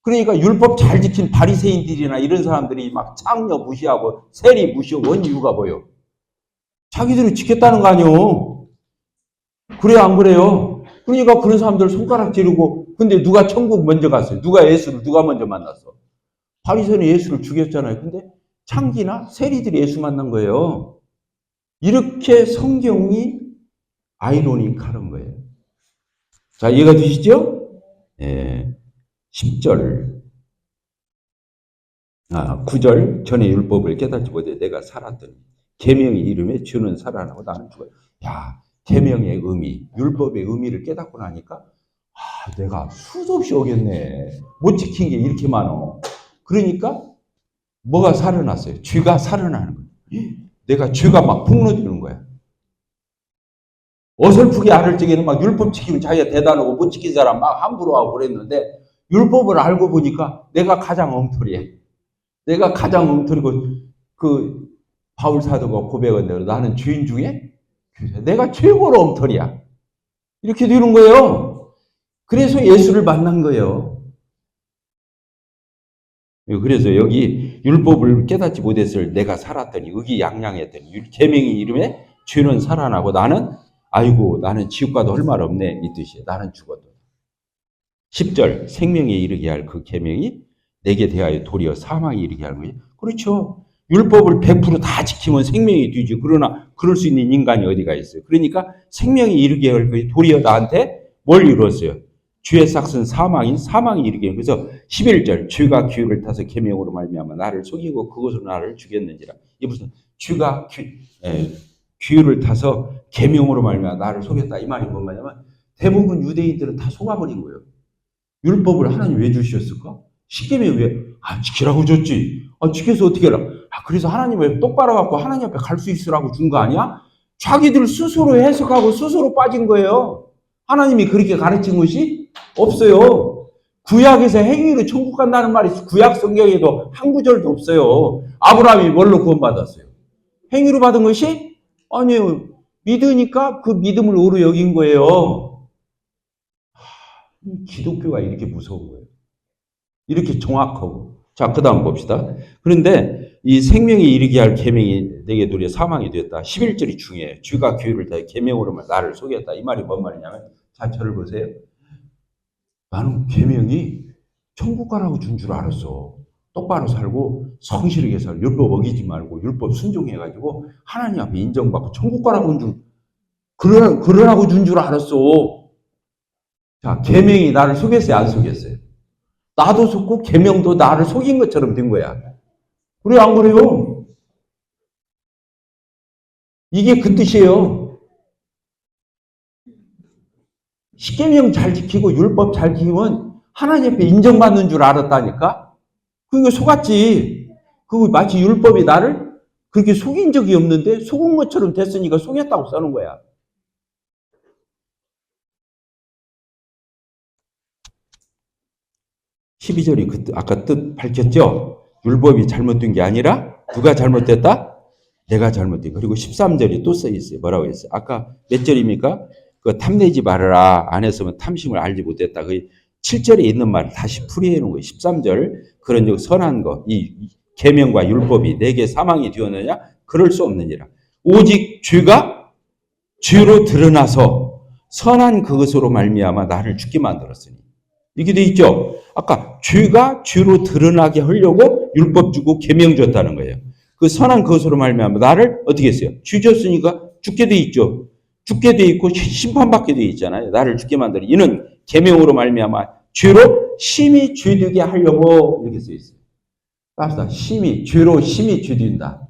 그러니까 율법 잘 지킨 바리새인들이나 이런 사람들이 막 창녀 무시하고 세리 무시하고 원 이유가 뭐예요? 자기들이 지켰다는 거 아니에요. 그래요, 안 그래요? 그러니까 그런 사람들 손가락 지르고 근데 누가 천국 먼저 갔어요? 누가 예수를 누가 먼저 만났어? 바리새인은 예수를 죽였잖아요. 근데 창기나 세리들이 예수 만난 거예요. 이렇게 성경이 아이러니컬한 거예요. 자, 이해가 되시죠? 예. 10절. 9절. 전에 율법을 깨닫지 못해 내가 살았더니 계명의 이름에 주는 살아나고 나는 죽어요. 야, 계명의 의미, 율법의 의미를 깨닫고 나니까 내가 수도 없이 오겠네. 못 지킨 게 이렇게 많어. 그러니까 뭐가 살아났어요? 죄가 살아나는 거예요. 내가 죄가 막 폭로되는 거야. 어설프게 알을 적에는 막 율법 지키면 자기가 대단하고 못 지킨 사람 막 함부로 하고 그랬는데 율법을 알고 보니까 내가 가장 엉터리해. 내가 가장 엉터리고 그 바울 사도가 고백한 대로 나는 죄인 중에 내가 최고로 엉터리야. 이렇게 되는 거예요. 그래서 예수를 만난 거예요. 그래서 여기 율법을 깨닫지 못했을 내가 살았더니 의기양양했더니 계명의 이름에 죄는 살아나고 나는 아이고 나는 지옥과도 할 말 없네 이 뜻이에요. 나는 죽어도. 10절 생명에 이르게 할 그 계명이 내게 대하여 도리어 사망에 이르게 하는 거예요. 그렇죠. 율법을 100%다 지키면 생명이 되죠. 그러나 그럴 수 있는 인간이 어디가 있어요. 그러니까 생명에 이르게 할 거예요. 도리어 나한테 뭘 이루었어요. 죄의 삭은 사망인 사망에 이르게. 그래서 11절 죄가 규를 타서 계명으로 말미암아 나를 속이고 그것으로 나를 죽였는지라. 이게 무슨 죄가 규를 타서 계명으로 말미암아 나를 속였다. 이 말이 뭔 말이냐면 대부분 유대인들은 다 속아버린 거예요. 율법을 하나님 왜 주셨을까? 십계명 왜? 지키라고 줬지. 지켜서 어떻게 해라? 그래서 하나님 왜 똑바로 갖고 하나님 앞에 갈 수 있으라고 준 거 아니야? 자기들 스스로 해석하고 스스로 빠진 거예요. 하나님이 그렇게 가르친 것이 없어요. 구약에서 행위로 천국 간다는 말이 구약 성경에도 한 구절도 없어요. 아브라함이 뭘로 구원받았어요? 행위로 받은 것이? 아니요. 믿으니까 그 믿음을 오로 여긴 거예요. 기독교가 이렇게 무서운 거예요. 이렇게 정확하고. 자, 그 다음 봅시다. 그런데 이 생명에 이르게 할 계명이 내게 도리어 사망이 되었다. 11절이 중요해요. 주가 규율을 다해 계명으로만 나를 속였다. 이 말이 뭔 말이냐면 자, 저를 보세요. 나는 계명이 천국 가라고 준 줄 알았어. 똑바로 살고 성실하게 살고 율법 어기지 말고 율법 순종해가지고 하나님 앞에 인정받고 천국 가라고 그러라고 준 줄 알았어. 자, 계명이 나를 속였어요, 안 속였어요? 나도 속고 계명도 나를 속인 것처럼 된 거야. 그래, 안 그래요? 이게 그 뜻이에요. 십계명 잘 지키고 율법 잘 지키면 하나님 앞에 인정받는 줄 알았다니까? 그거 속았지. 그거 마치 율법이 나를 그렇게 속인 적이 없는데 속은 것처럼 됐으니까 속였다고 써는 거야. 12절이 아까 뜻 밝혔죠? 율법이 잘못된 게 아니라 누가 잘못됐다? 내가 잘못된. 그리고 13절이 또 써 있어요. 뭐라고 했어요? 아까 몇 절입니까? 그 탐내지 말아라. 안 했으면 탐심을 알지 못했다. 그 7절에 있는 말을 다시 풀이해 놓은 거예요. 13절. 그런 즉 선한 것, 이 계명과 율법이 내게 사망이 되었느냐? 그럴 수 없느니라. 오직 죄가 죄로 드러나서 선한 그것으로 말미암아 나를 죽게 만들었으니. 이렇게 돼 있죠. 아까 죄가 죄로 드러나게 하려고 율법 주고 계명 줬다는 거예요. 그 선한 그것으로 말미암아 나를 어떻게 했어요? 죄 줬으니까 죽게 돼 있죠. 죽게 돼 있고 심판받게 돼 있잖아요. 나를 죽게 만들어. 이는 계명으로 말미암아 죄로 심히 죄되게 하려고 이렇게 써 있어요. 봅시다. 죄로 심히 죄된다.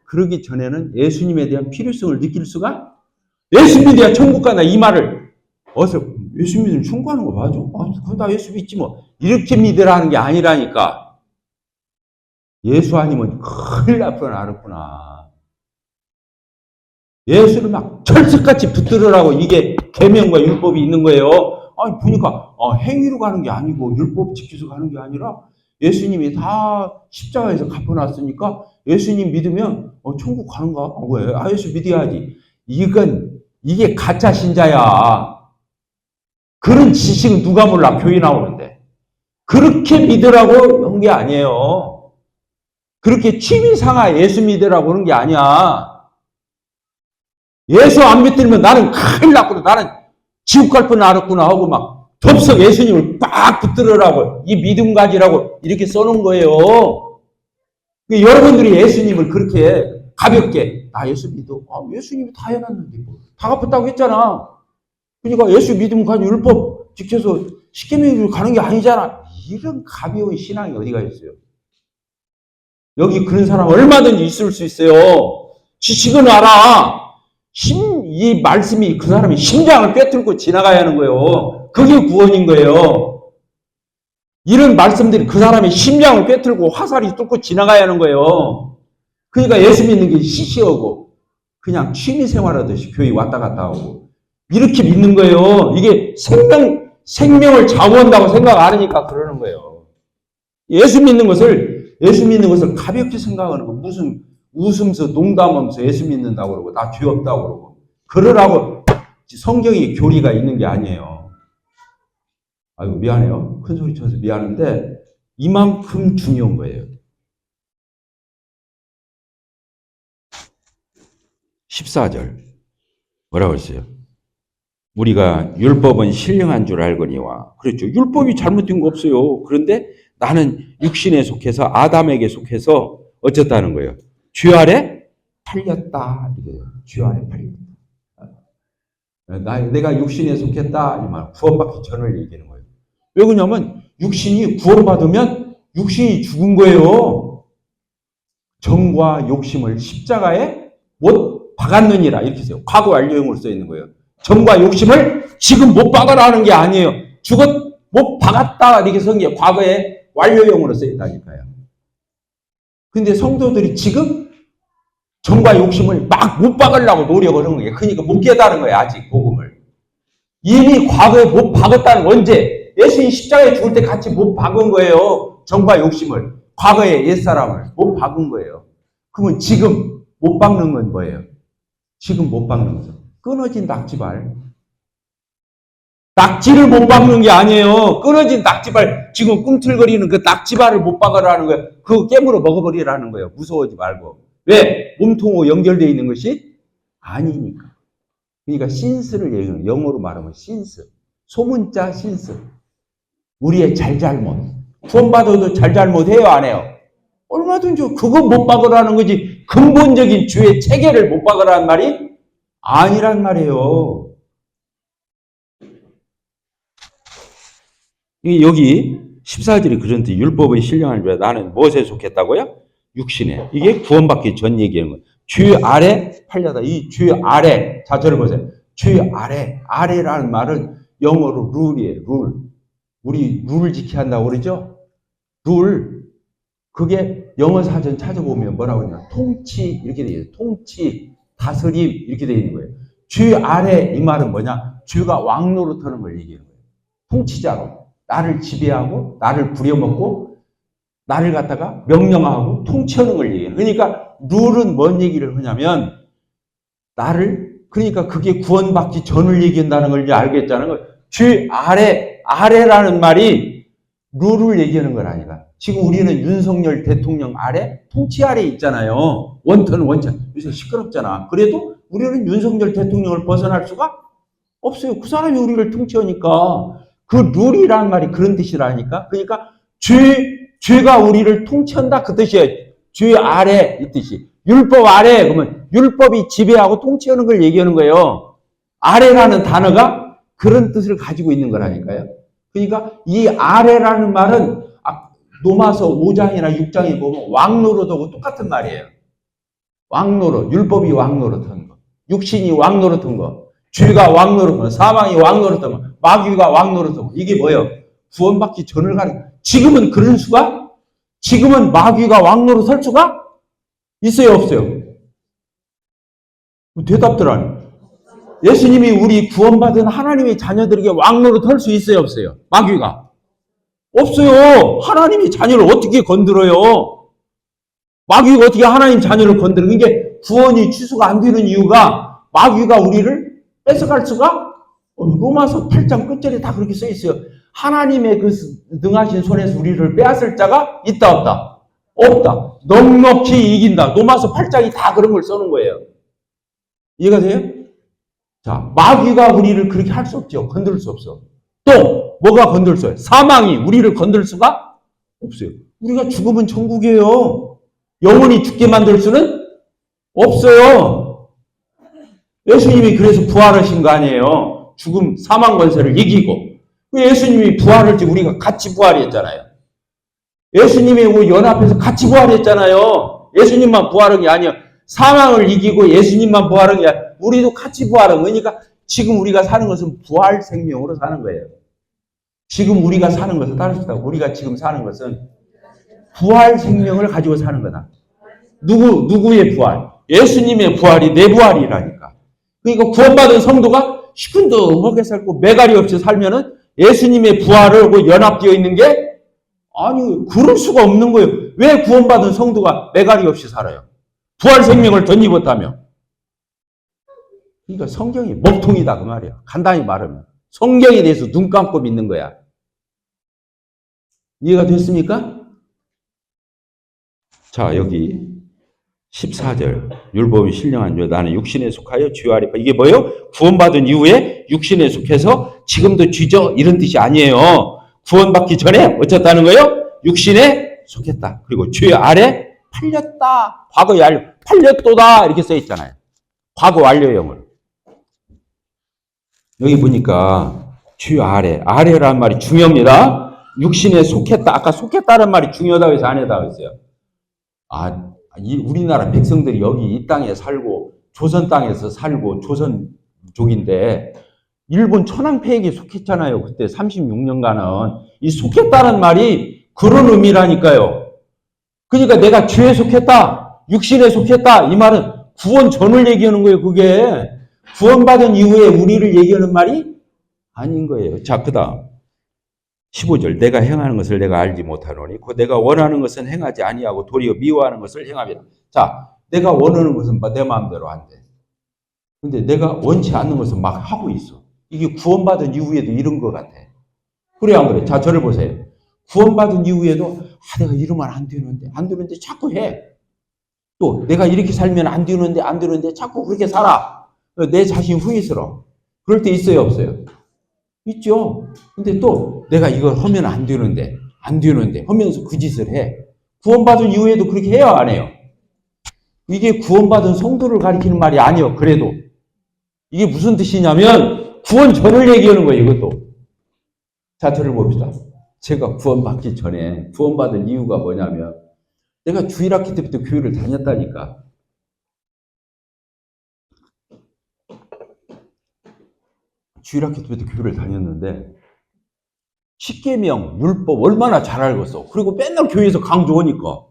그러기 전에는 예수님에 대한 필요성을 느낄 수가 예수 믿어야 천국 간다 이 말을 어서 예수 믿으면 천국 가는 거 맞아? 그건 다 예수 믿지 뭐. 이렇게 믿으라는 게 아니라니까. 예수 아니면 큰일 날 뻔 알았구나. 예수를 막 철석같이 붙들으라고 이게 계명과 율법이 있는 거예요. 보니까 행위로 가는 게 아니고 율법 지켜서 가는 게 아니라 예수님이 다 십자가에서 갚아놨으니까 예수님 믿으면 천국 가는가? 왜? 예수 믿어야지. 이게 가짜 신자야. 그런 지식은 누가 몰라? 교회 나오는데. 그렇게 믿으라고 한 게 아니에요. 그렇게 취미상하 예수 믿으라고 하는 게 아니야. 예수 안 믿으면 나는 큰일 났구나. 나는 지옥 갈 뻔 알았구나 하고 막 덥석 예수님을 빡 붙들으라고 이 믿음 가지라고 이렇게 써놓은 거예요. 여러분들이 예수님을 그렇게 가볍게 나 예수 믿어. 예수님이 다 해놨는데 뭐. 다 갚았다고 했잖아. 그러니까 예수 믿으면 가지고 율법 지켜서 십계명으로 가는 게 아니잖아. 이런 가벼운 신앙이 어디가 있어요? 여기 그런 사람 얼마든지 있을 수 있어요. 지식은 알아. 이 말씀이 그 사람의 심장을 꿰뚫고 지나가야 하는 거예요. 그게 구원인 거예요. 이런 말씀들이 그 사람의 심장을 꿰뚫고 화살이 뚫고 지나가야 하는 거예요. 그러니까 예수 믿는 게 시시하고 그냥 취미 생활하듯이 교회 왔다 갔다 하고 이렇게 믿는 거예요. 이게 생명을 좌우한다고 생각 안 하니까 그러는 거예요. 예수 믿는 것을 가볍게 생각하는 거. 무슨 웃으면서 농담하면서 예수 믿는다고 그러고 나 죄 없다고 그러고 그러라고 성경이 교리가 있는 게 아니에요. 아이고 미안해요. 큰 소리 쳐서 미안한데 이만큼 중요한 거예요. 14절 뭐라고 했어요? 우리가 율법은 신령한 줄 알거니와 그렇죠. 율법이 잘못된 거 없어요. 그런데 나는 육신에 속해서 아담에게 속해서 어쨌다는 거예요. 죄 아래 팔렸다. 죄 아래 팔렸다. 내가 육신에 속했다. 이 말 구원받기 전을 얘기하는 거예요. 왜 그러냐면 육신이 구원받으면 육신이 죽은 거예요. 정과 욕심을 십자가에 못 박았느니라 이렇게 써요. 과거 완료형으로 써 있는 거예요. 정과 욕심을 지금 못 박아라 하는 게 아니에요. 못 박았다 이렇게 쓴 게 과거에 완료형으로 써 있다니까요. 근데 성도들이 지금 정과 욕심을 막 못 박으려고 노력을 하는 거예요. 그러니까 못 깨달은 거예요. 아직 복음을. 이미 과거에 못 박았다는 언제? 예수님 십자가에 죽을 때 같이 못 박은 거예요. 정과 욕심을. 과거에 옛사람을 못 박은 거예요. 그러면 지금 못 박는 건 뭐예요? 지금 못 박는 거죠. 끊어진 낙지발. 낙지를 못 박는 게 아니에요. 끊어진 낙지발. 지금 꿈틀거리는 그 낙지발을 못 박으라는 거예요. 그거 깨물어 먹어버리라는 거예요. 무서워하지 말고. 왜? 몸통하고 연결되어 있는 것이 아니니까. 그러니까 신스를 얘기해요. 영어로 말하면 신스. 소문자 신스. 우리의 잘잘못. 구원받아도 잘잘못해요? 안 해요? 얼마든지 그거 못 박으라는 거지. 근본적인 죄의 체계를 못 박으라는 말이 아니란 말이에요. 여기 14절이 그런데 율법의 신령한 줄 나는 무엇에 속했다고요? 육신에. 이게 구원받기 전 얘기하는 거예요. 죄 아래 팔려다. 이 죄 아래. 자, 저를 보세요. 죄 아래. 아래라는 말은 영어로 룰이에요. 룰. 우리 룰을 지켜야 한다고 그러죠? 룰. 그게 영어 사전 찾아보면 뭐라고 하냐. 통치. 이렇게 되어 있어요. 통치. 다스림. 이렇게 되어 있는 거예요. 죄 아래 이 말은 뭐냐. 죄가 왕노릇하는 걸 얘기하는 거예요. 통치자로. 나를 지배하고, 나를 부려먹고, 나를 갖다가 명령하고 통치하는 걸 얘기해요. 그러니까 룰은 뭔 얘기를 하냐면 그러니까 그게 구원받기 전을 얘기한다는 걸 이제 알겠다는 거예요. 죄 아래라는 말이 룰을 얘기하는 건 아니라 지금 우리는 윤석열 대통령 아래 통치 아래 있잖아요. 원터는 원천. 요새 시끄럽잖아. 그래도 우리는 윤석열 대통령을 벗어날 수가 없어요. 그 사람이 우리를 통치하니까. 그 룰이라는 말이 그런 뜻이라니까. 그러니까 죄가 우리를 통치한다 그 뜻이에요. 죄 아래 이 뜻이. 율법 아래 그러면 율법이 지배하고 통치하는 걸 얘기하는 거예요. 아래라는 단어가 그런 뜻을 가지고 있는 거라니까요. 그러니까 이 아래라는 말은 로마서 5장이나 6장에 보면 왕노릇하고 똑같은 말이에요. 왕노릇, 율법이 왕노릇한 거, 육신이 왕노릇한 거, 죄가 왕노릇한 거, 사망이 왕노릇한 거, 마귀가 왕노릇한 거. 이게 뭐예요? 구원받기 전을 가는. 지금은 그런 수가? 지금은 마귀가 왕노릇할 수가 있어요, 없어요? 대답들 안 해요. 예수님이 우리 구원받은 하나님의 자녀들에게 왕노릇할 수 있어요, 없어요? 마귀가 없어요. 하나님이 자녀를 어떻게 건드려요? 마귀가 어떻게 하나님 자녀를 건드려? 이게 구원이 취소가 안 되는 이유가 마귀가 우리를 뺏어갈 수가 로마서 8장 끝절에 다 그렇게 써 있어요. 하나님의 그 능하신 손에서 우리를 빼앗을 자가 있다 없다? 없다. 넉넉히 이긴다. 로마서 8장이 다 그런 걸 써놓은 거예요. 이해가 돼요? 자, 마귀가 우리를 그렇게 할 수 없죠. 건들 수 없어. 또 뭐가 건들 수 없어요? 사망이 우리를 건들 수가 없어요. 우리가 죽으면 천국이에요. 영원히 죽게 만들 수는 없어요. 예수님이 그래서 부활하신 거 아니에요. 죽음, 사망 권세를 이기고 예수님이 부활할 때 우리가 같이 부활했잖아요. 예수님하고 연합해서 같이 부활했잖아요. 예수님만 부활한 게 아니에요. 사망을 이기고 예수님만 부활한 게 아니라 우리도 같이 부활한 거니까 지금 우리가 사는 것은 부활 생명으로 사는 거예요. 지금 우리가 사는 것은 다릅니다. 우리가 지금 사는 것은 부활 생명을 가지고 사는 거다. 누구의 부활? 예수님의 부활이 내 부활이라니까. 그러니까 구원받은 성도가 시큰둥하게 살고 매갈이 없이 살면은 예수님의 부활을 연합되어 있는 게 아니 그럴 수가 없는 거예요. 왜 구원받은 성도가 매갈이 없이 살아요? 부활 생명을 덧입었다며. 그러니까 성경이 먹통이다 그 말이야. 간단히 말하면 성경에 대해서 눈 감고 믿는 거야. 이해가 됐습니까? 자 여기 14절 율법이 신령한 자 나는 육신에 속하여 주 아래 이게 뭐예요? 구원받은 이후에 육신에 속해서 지금도 쥐죠? 이런 뜻이 아니에요. 구원받기 전에 어쩌다는 거예요? 육신에 속했다. 그리고 주 아래 팔렸다. 과거 완료. 팔렸도다 이렇게 써 있잖아요. 과거 완료형을. 여기 보니까 주 아래라는 말이 중요합니다. 육신에 속했다. 아까 속했다는 말이 중요하다고 해서 안 했다고 했어요. 우리나라 백성들이 여기 이 땅에 살고 조선 땅에서 살고 조선족인데 일본 천황폐역에 속했잖아요. 그때 36년간은. 이 속했다는 말이 그런 의미라니까요. 그러니까 내가 죄에 속했다. 육신에 속했다. 이 말은 구원 전을 얘기하는 거예요. 그게. 구원받은 이후에 우리를 얘기하는 말이 아닌 거예요. 자, 그 다음 15절 내가 행하는 것을 내가 알지 못하노니 곧 내가 원하는 것은 행하지 아니하고 도리어 미워하는 것을 행함이라. 자, 내가 원하는 것은 내 마음대로 안 돼. 근데 내가 원치 않는 것은 막 하고 있어. 이게 구원받은 이후에도 이런 것 같아. 그래 안 그래? 자, 저를 보세요. 구원받은 이후에도 내가 이러면 안 되는데 자꾸 해. 또 내가 이렇게 살면 안 되는데 자꾸 그렇게 살아. 내 자신 후회스러워. 그럴 때 있어요 없어요? 있죠. 근데 또 내가 이걸 하면 안 되는데 하면서 그 짓을 해. 구원받은 이후에도 그렇게 해요 안 해요? 이게 구원받은 성도를 가리키는 말이 아니에요. 그래도 이게 무슨 뜻이냐면 구원 전을 얘기하는 거예요. 이것도. 자, 저를 봅시다. 제가 구원받기 전에 구원받은 이유가 뭐냐면 내가 주일학기 때부터 교회를 다녔다니까. 주일학기 때부터 교회를 다녔는데 십계명, 율법 얼마나 잘 알겠어. 그리고 맨날 교회에서 강조하니까.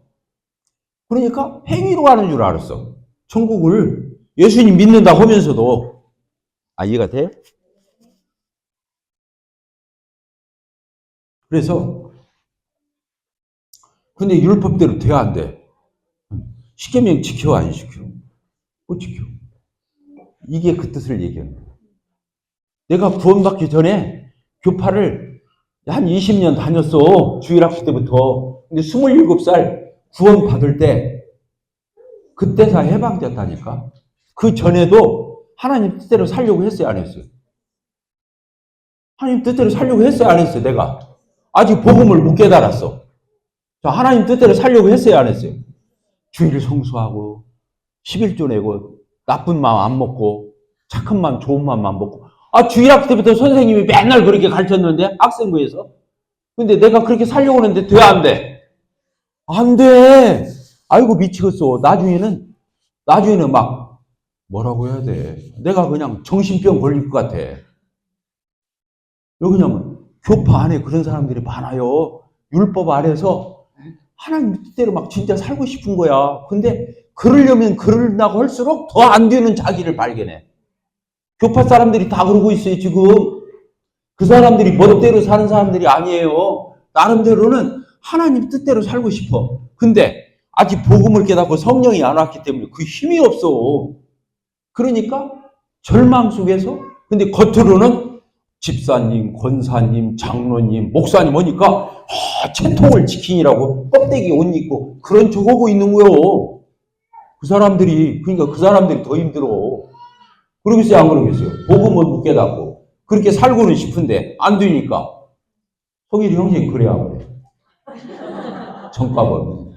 그러니까 행위로 하는 줄 알았어. 천국을 예수님 믿는다 하면서도. 이해가 돼요? 그래서 근데 율법대로 돼야 안 돼. 십계명 지켜 안 지켜? 못 지켜. 이게 그 뜻을 얘기하는 거야. 내가 구원받기 전에 교파를 한 20년 다녔어. 주일학기 때부터. 근데 27살 구원 받을 때 그때 다 해방됐다니까. 그 전에도 하나님 뜻대로 살려고 했어요, 안 했어요? 하나님 뜻대로 살려고 했어요, 안 했어요? 내가 아직 복음을 못 깨달았어. 자, 하나님 뜻대로 살려고 했어요, 안 했어요? 주일을 성수하고 11조 내고 나쁜 마음 안 먹고 착한 마음 좋은 마음만 먹고. 주일학기 때부터 선생님이 맨날 그렇게 가르쳤는데 학생부에서. 근데 내가 그렇게 살려고 하는데 돼 안 돼? 안 돼. 아이고 미치겠어. 나중에는 막 뭐라고 해야 돼. 내가 그냥 정신병 걸릴 것 같아. 왜 그러냐면 교파 안에 그런 사람들이 많아요. 율법 아래서 하나님 뜻대로 막 진짜 살고 싶은 거야. 근데 그러려면 그러려고 할수록 더 안 되는 자기를 발견해. 교파 사람들이 다 그러고 있어요 지금. 그 사람들이 멋대로 사는 사람들이 아니에요. 나름대로는 하나님 뜻대로 살고 싶어. 근데 아직 복음을 깨닫고 성령이 안 왔기 때문에 그 힘이 없어. 그러니까 절망 속에서. 근데 겉으로는 집사님, 권사님, 장로님, 목사님 오니까 채통을 지키느라고 껍데기 옷 입고 그런 척 하고 있는 거요. 그러니까 그 사람들이 더 힘들어. 그러겠어요, 안 그러겠어요? 복음을 못 깨닫고 그렇게 살고는 싶은데 안 되니까. 성일이 형제는 그래야 그래. 정값은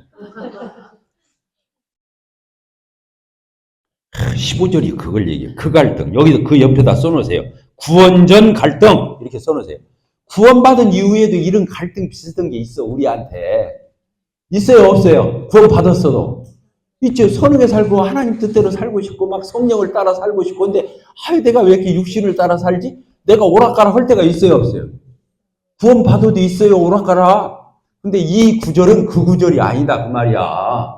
15절이 그걸 얘기해요. 그 갈등. 여기서 그 옆에다 써놓으세요. 구원 전 갈등 이렇게 써놓으세요. 구원받은 이후에도 이런 갈등 비슷한 게 있어 우리한테. 있어요 없어요? 구원 받았어도 있죠. 선하게 살고 하나님 뜻대로 살고 싶고 막 성령을 따라 살고 싶고 근데 내가 왜 이렇게 육신을 따라 살지? 내가 오락가락 할 때가 있어요 없어요? 구원 받아도 있어요 오락가락. 근데 이 구절은 그 구절이 아니다 그 말이야.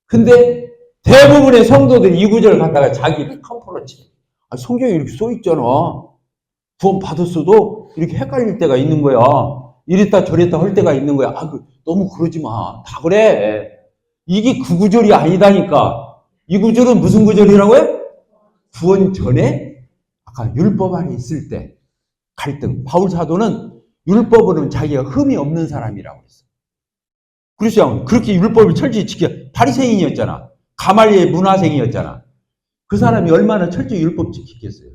근데 대부분의 성도들이 이 구절을 갖다가 자기를 컴프로 치. 성경에 이렇게 써 있잖아. 구원 받았어도 이렇게 헷갈릴 때가 있는 거야. 이랬다 저랬다 할 때가 있는 거야. 너무 그러지 마. 다 그래. 이게 그 구절이 아니다니까. 이 구절은 무슨 구절이라고요? 구원 전에 아까 율법 안에 있을 때 갈등. 바울 사도는 율법으로는 자기가 흠이 없는 사람이라고 했어. 그렇죠. 그렇게 율법을 철저히 지켜. 바리새인이었잖아. 가말리엘 문화생이었잖아. 그 사람이 얼마나 철저히 율법 지키겠어요.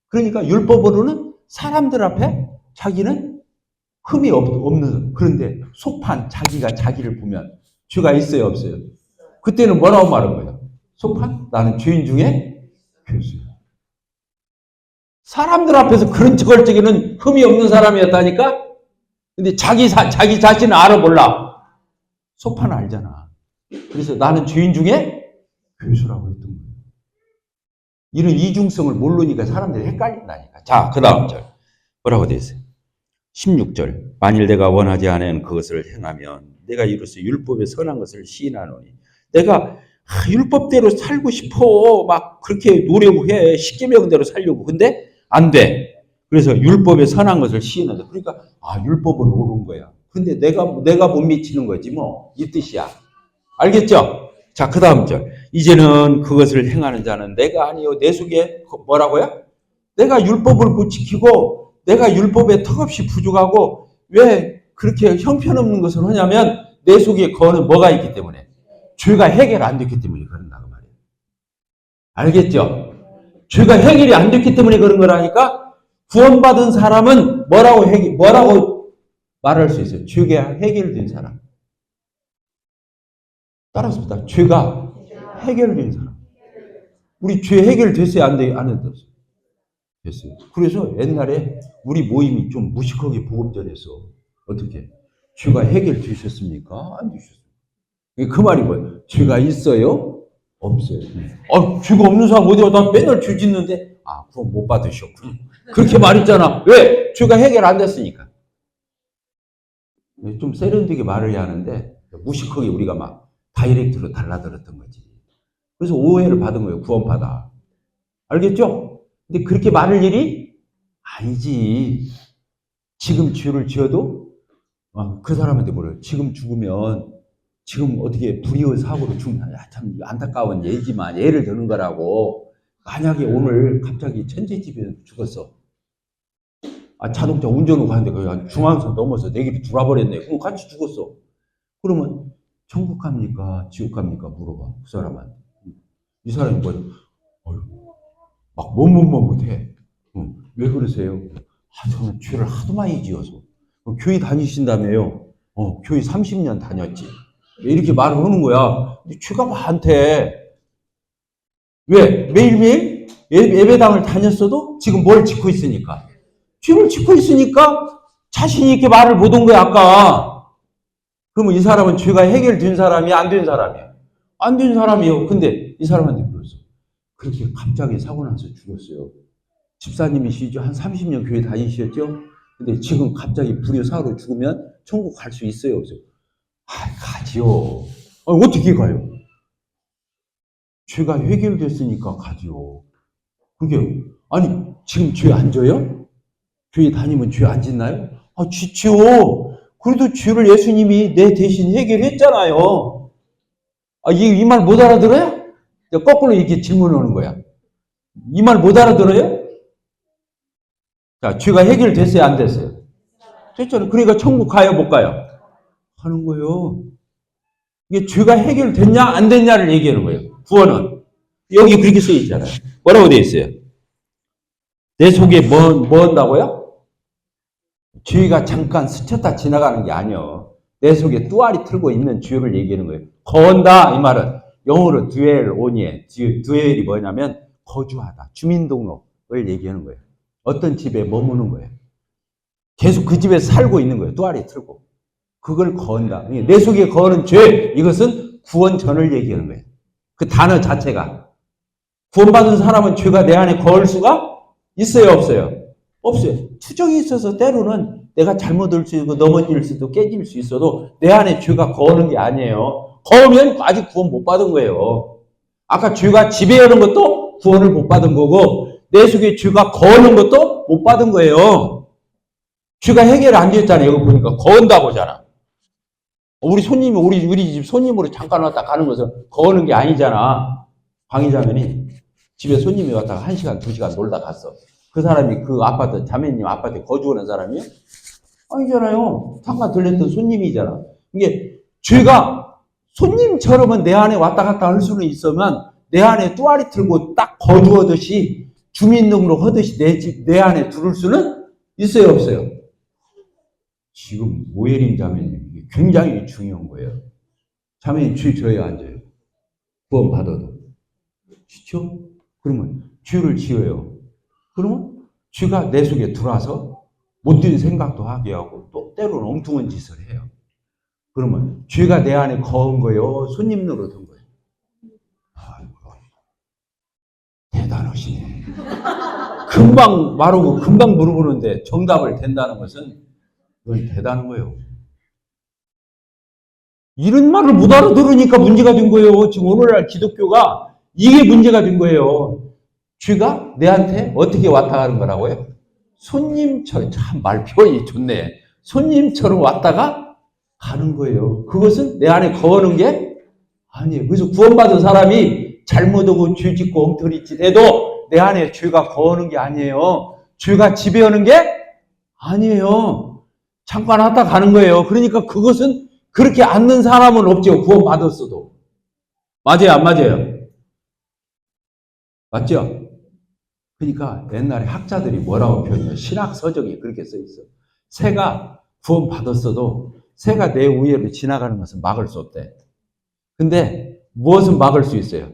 그러니까 율법으로는 사람들 앞에 자기는 흠이 없는. 그런데 속판 자기가 자기를 보면 죄가 있어요 없어요? 그때는 뭐라고 말한 거예요? 속판? 나는 죄인 중에 괴수야. 사람들 앞에서 그런 걸적에는 흠이 없는 사람이었다니까? 근데 자기 자신을 알아볼라. 속판 알잖아. 그래서 나는 죄인 중에 괴수라고 했던 거예요. 이런 이중성을 모르니까 사람들이 헷갈린다니까. 자, 그 다음 절. 뭐라고 되어 있어요? 16절. 만일 내가 원하지 않은 그것을 행하면 내가 이로써 율법의 선한 것을 시인하노니. 내가 율법대로 살고 싶어. 막 그렇게 노력해. 십계명대로 살려고. 근데 안 돼. 그래서 율법의 선한 것을 시인한다. 그러니까 율법은 옳은 거야. 근데 내가 못 미치는 거지 뭐. 이 뜻이야. 알겠죠? 자, 그 다음 절. 이제는 그것을 행하는 자는 내가 아니요. 내 속에 뭐라고요? 내가 율법을 못 지키고 내가 율법에 턱없이 부족하고 왜 그렇게 형편없는 것을 하냐면 내 속에 거는 뭐가 있기 때문에 죄가 해결 안 됐기 때문에 그런다고 말이에요. 알겠죠? 죄가 해결이 안 됐기 때문에 그런 거라니까 구원받은 사람은 뭐라고 말할 수 있어요? 죄가 해결된 사람. 따라서 죄가 해결된 사람. 우리 죄 해결됐어요? 안 됐어요? 됐어요. 그래서 옛날에 우리 모임이 좀 무식하게 복음 전했어. 어떻게? 죄가 해결되셨습니까? 안 되셨어요. 그 말이 뭐예요? 죄가 있어요? 없어요. 죄가 없는 사람 어디가 나 맨날 죄 짓는데 그럼 못 받으셨구나. 그렇게 말했잖아. 왜? 죄가 해결 안 됐으니까. 좀 세련되게 말을 해야 하는데 무식하게 우리가 막 다이렉트로 달라들었던 거지. 그래서 오해를 받은 거예요. 구원받아. 알겠죠? 근데 그렇게 말할 일이 아니지. 지금 죄를 지어도 그 사람한테 뭐래요? 지금 죽으면 지금 어떻게 불의의 사고로 죽나? 참 안타까운 예지만 예를 드는 거라고. 만약에 오늘 갑자기 천재집에서 죽었어. 자동차 운전으로 가는데 거기 중앙선 넘어서 내 길이 돌아버렸네. 그럼 같이 죽었어. 그러면 천국 갑니까? 지옥 갑니까? 물어봐. 그 사람한테. 이 사람이 뭐예요? 막 머뭇머뭇해. 왜 그러세요? 저는 죄를 하도 많이 지어서. 교회 다니신다며요? 교회 30년 다녔지. 이렇게 말을 하는 거야. 근데 죄가 많대. 왜? 매일매일 예배당을 다녔어도 지금 뭘 짓고 있으니까. 죄를 짓고 있으니까 자신이 이렇게 말을 못 한 거야, 아까. 그러면 이 사람은 죄가 해결된 사람이야, 안 된 사람이야? 안 된 사람이요. 근데 이 사람한테 물었어. 그렇게 갑자기 사고 나서 죽었어요. 집사님이시죠? 한 30년 교회 다니셨죠? 근데 지금 갑자기 불의 사고로 죽으면 천국 갈 수 있어요? 그래서 가지요. 어떻게 가요? 죄가 해결됐으니까 가지요. 그게 지금 죄 안 져요? 교회 다니면 죄 안 짓나요? 짓지요. 그래도 죄를 예수님이 내 대신 해결했잖아요. 이 말 못 알아들어요? 거꾸로 이렇게 질문하는 거야. 이 말 못 알아들어요? 자, 죄가 해결됐어요? 안 됐어요? 됐잖아요. 그러니까 천국 가요? 못 가요? 하는 거예요. 이게 죄가 해결됐냐? 안 됐냐를 얘기하는 거예요. 구원은. 여기 그렇게 써 있잖아요. 뭐라고 되어 있어요? 내 속에 뭐 한다고요? 죄가 잠깐 스쳤다 지나가는 게 아니요. 내 속에 뚜아리 틀고 있는 죄를 얘기하는 거예요. 거한다 이 말은 영어로 듀엘 오니에 듀엘이 뭐냐면 거주하다, 주민등록을 얘기하는 거예요. 어떤 집에 머무는 거예요. 계속 그 집에 살고 있는 거예요. 뚜아리 틀고. 그걸 거한다. 내 속에 거하는 죄, 이것은 구원 전을 얘기하는 거예요. 그 단어 자체가. 구원받은 사람은 죄가 내 안에 거할 수가 있어요, 없어요? 없어요. 추정이 있어서 때로는 내가 잘못할 수 있고 넘어질 수도 깨질 수 있어도 내 안에 죄가 거하는 게 아니에요. 거하면 아직 구원 못 받은 거예요. 아까 죄가 지배하는 것도 구원을 못 받은 거고 내 속에 죄가 거하는 것도 못 받은 거예요. 죄가 해결 안 됐잖아요. 여기 보니까 거한다고 하잖아. 우리 손님이 우리 집 손님으로 잠깐 왔다 가는 것은 거하는 게 아니잖아. 광희자매니 집에 손님이 왔다가 1시간, 2시간 놀다 갔어. 그 사람이 그 아파트, 자매님 아파트에 거주하는 사람이요? 아니잖아요. 잠깐 들렸던 손님이잖아. 이게 죄가 손님처럼은 내 안에 왔다 갔다 할 수는 있으면 내 안에 뚜아리 틀고 딱 거주하듯이 주민등록 하듯이 내 안에 들을 수는 있어요, 없어요? 지금 오예린 자매님 이게 굉장히 중요한 거예요. 자매님 죄 져요, 안 져요? 구원 받아도. 그렇죠? 그러면 죄를 지어요. 그러면 죄가 내 속에 들어와서 못된 생각도 하게 하고 또 때로는 엉뚱한 짓을 해요. 그러면 죄가 내 안에 거한 거예요? 손님 노릇한 거예요? 아이고, 대단하시네. 금방 말하고 금방 물어보는데 정답을 된다는 것은 그건 대단한 거예요. 이런 말을 못 알아들으니까 문제가 된 거예요. 지금 오늘날 기독교가 이게 문제가 된 거예요. 죄가 내한테 어떻게 왔다 가는 거라고요? 손님처럼, 참 말 표현이 좋네. 손님처럼 왔다가 가는 거예요. 그것은 내 안에 거하는 게 아니에요. 그래서 구원받은 사람이 잘못하고 죄 짓고 엉터리 짓 해도 내 안에 죄가 거하는 게 아니에요. 죄가 지배하는 게 아니에요. 잠깐 왔다 가는 거예요. 그러니까 그것은 그렇게 않는 사람은 없죠. 구원받았어도. 맞아요, 안 맞아요? 맞죠? 그러니까 옛날에 학자들이 뭐라고 표현해요? 신학 서적에 그렇게 써 있어. 새가 구원받았어도 새가 내 위를 지나가는 것은 막을 수 없대. 근데 무엇은 막을 수 있어요?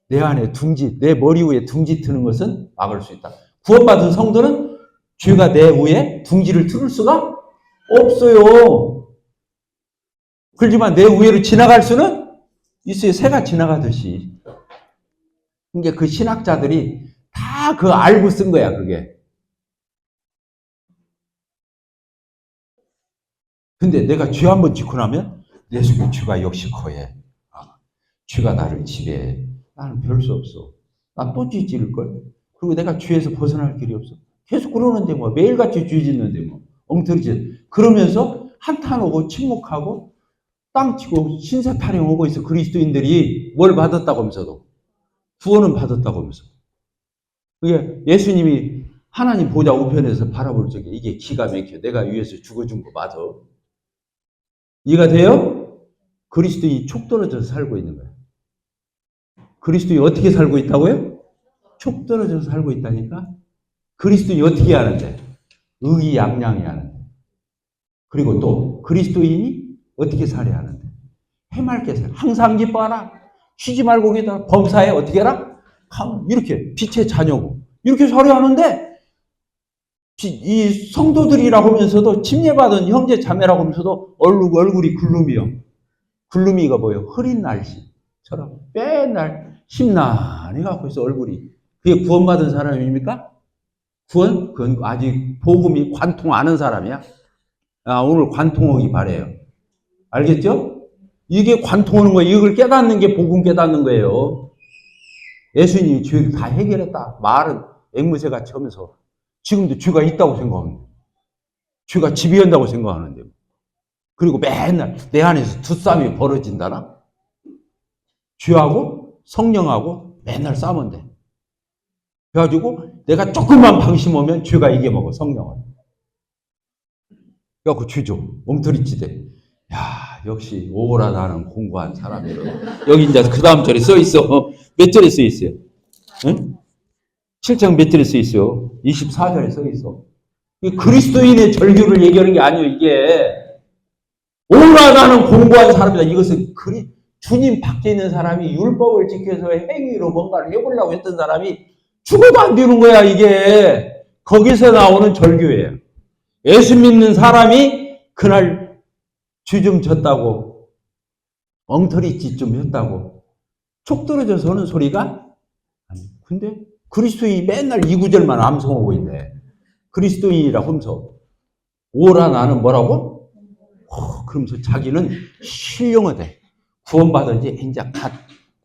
내 안에 둥지, 내 머리 위에 둥지 트는 것은 막을 수 있다. 구원받은 성도는 죄가 내 위에 둥지를 틀을 수가 없어요. 그렇지만 내 위로 지나갈 수는 있어요. 새가 지나가듯이. 그러니까 그 신학자들이 다 그 알고 쓴 거야, 그게. 근데 내가 죄 한 번 짓고 나면 내 속에 죄가 역시 거해. 죄가 나를 지배해. 나는 별 수 없어. 난 또 죄 지을걸. 그리고 내가 죄에서 벗어날 길이 없어. 계속 그러는데 뭐 매일같이 죄 짓는데 뭐 엉터리 짓. 그러면서 한탄 오고 침묵하고 땅 치고 신세 타령 오고 있어. 그리스도인들이 뭘 받았다고 하면서도. 구원은 받았다고 하면서. 그게 예수님이 하나님 보좌 우편에서 바라볼 적에 이게 기가 막혀. 내가 위에서 죽어준 거 맞아. 이해가 돼요? 그리스도인이 촉 떨어져서 살고 있는 거예요. 그리스도인이 어떻게 살고 있다고요? 촉 떨어져서 살고 있다니까? 그리스도인이 어떻게 하는데? 의기양양히 하는데. 그리고 또 그리스도인이 어떻게 살아야 하는데? 해맑게 살아. 항상 기뻐하라. 쉬지 말고 계다. 범사에 어떻게 해라? 이렇게 빛의 자녀고 이렇게 살아야 하는데 이 성도들이라고 하면서도 침례받은 형제 자매라고 하면서도 얼굴이 글루미요. 글루미가 뭐예요? 흐린 날씨처럼 맨날 심란해 갖고 있어 얼굴이. 그게 구원받은 사람입니까? 그건 아직 복음이 관통 안 한 사람이야. 오늘 관통하기 바래요. 알겠죠? 이게 관통하는 거예요. 이걸 깨닫는 게 복음 깨닫는 거예요. 예수님이 죄를 다 해결했다. 말은 앵무새같이 하면서 지금도 죄가 있다고 생각합니다. 죄가 지배한다고 생각하는데. 그리고 맨날 내 안에서 두싸움이 벌어진다나? 죄하고 성령하고 맨날 싸우면 돼. 그래가지고 내가 조금만 방심하면 죄가 이겨먹어, 성령을. 그래갖고 죄죠. 엉터리치대. 야, 역시 오라 나는 공부한 사람이라. 여기 이제 그 다음 절에 써 있어. 몇 절에 써 있어요? 응? 7장 몇 절에 써 있어요? 24절에 써 있어. 그리스도인의 절규를 얘기하는 게 아니에요, 이게. 오라 나는 공부한 사람이다. 이것은 주님 밖에 있는 사람이 율법을 지켜서 행위로 뭔가를 해보려고 했던 사람이 죽어도 안 되는 거야, 이게. 거기서 나오는 절교예요. 예수 믿는 사람이 그날 쥐 좀 졌다고, 엉터리짓 좀 했다고 촉 떨어져서 오는 소리가 아니. 근데 그리스도인이 맨날 이 구절만 암송하고 있네. 그리스도인이라 하면서 오라 나는 뭐라고? 그러면서 자기는 신령하대. 구원받은 지 이제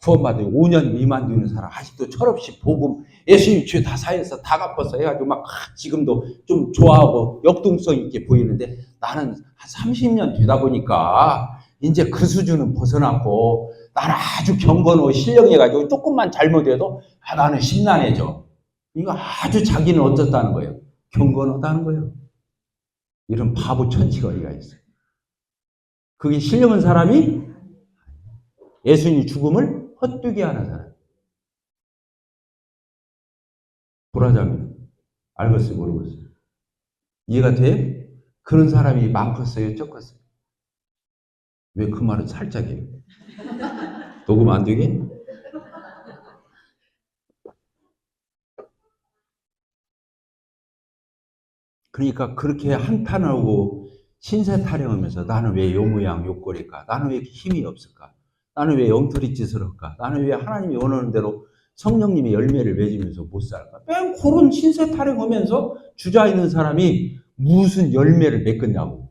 구원받은 5년 미만 되는 사람 아직도 철없이 복음 예수님 죄 다 사해서 다 갚아서 해가지고 막 지금도 좀 좋아하고 역동성 있게 보이는데 나는 한 30년 되다 보니까 이제 그 수준은 벗어났고 나는 아주 경건하고 신령해가지고 조금만 잘못해도 나는 심란해져. 이거 아주 자기는 어떻다는 거예요? 경건하다는 거예요. 이런 바보 천치가 어디가 있어요. 그게 신령한 사람이 예수님이 죽음을 헛되게 하는 사람. 불화자면 알겠어요, 모르겠어요. 이해가 돼요? 그런 사람이 많겠어요, 적겠어요? 왜 그 말은 살짝 해요? 녹음 안 되게? 그러니까 그렇게 한탄하고 신세 타령하면서 나는 왜 요 모양 요 꼴일까? 나는 왜 이렇게 힘이 없을까? 나는 왜 엉터리 짓을 할까? 나는 왜 하나님이 원하는 대로 성령님의 열매를 맺으면서 못 살까? 맨 그런 신세 타령하면서 주저있는 사람이 무슨 열매를 맺겠냐고.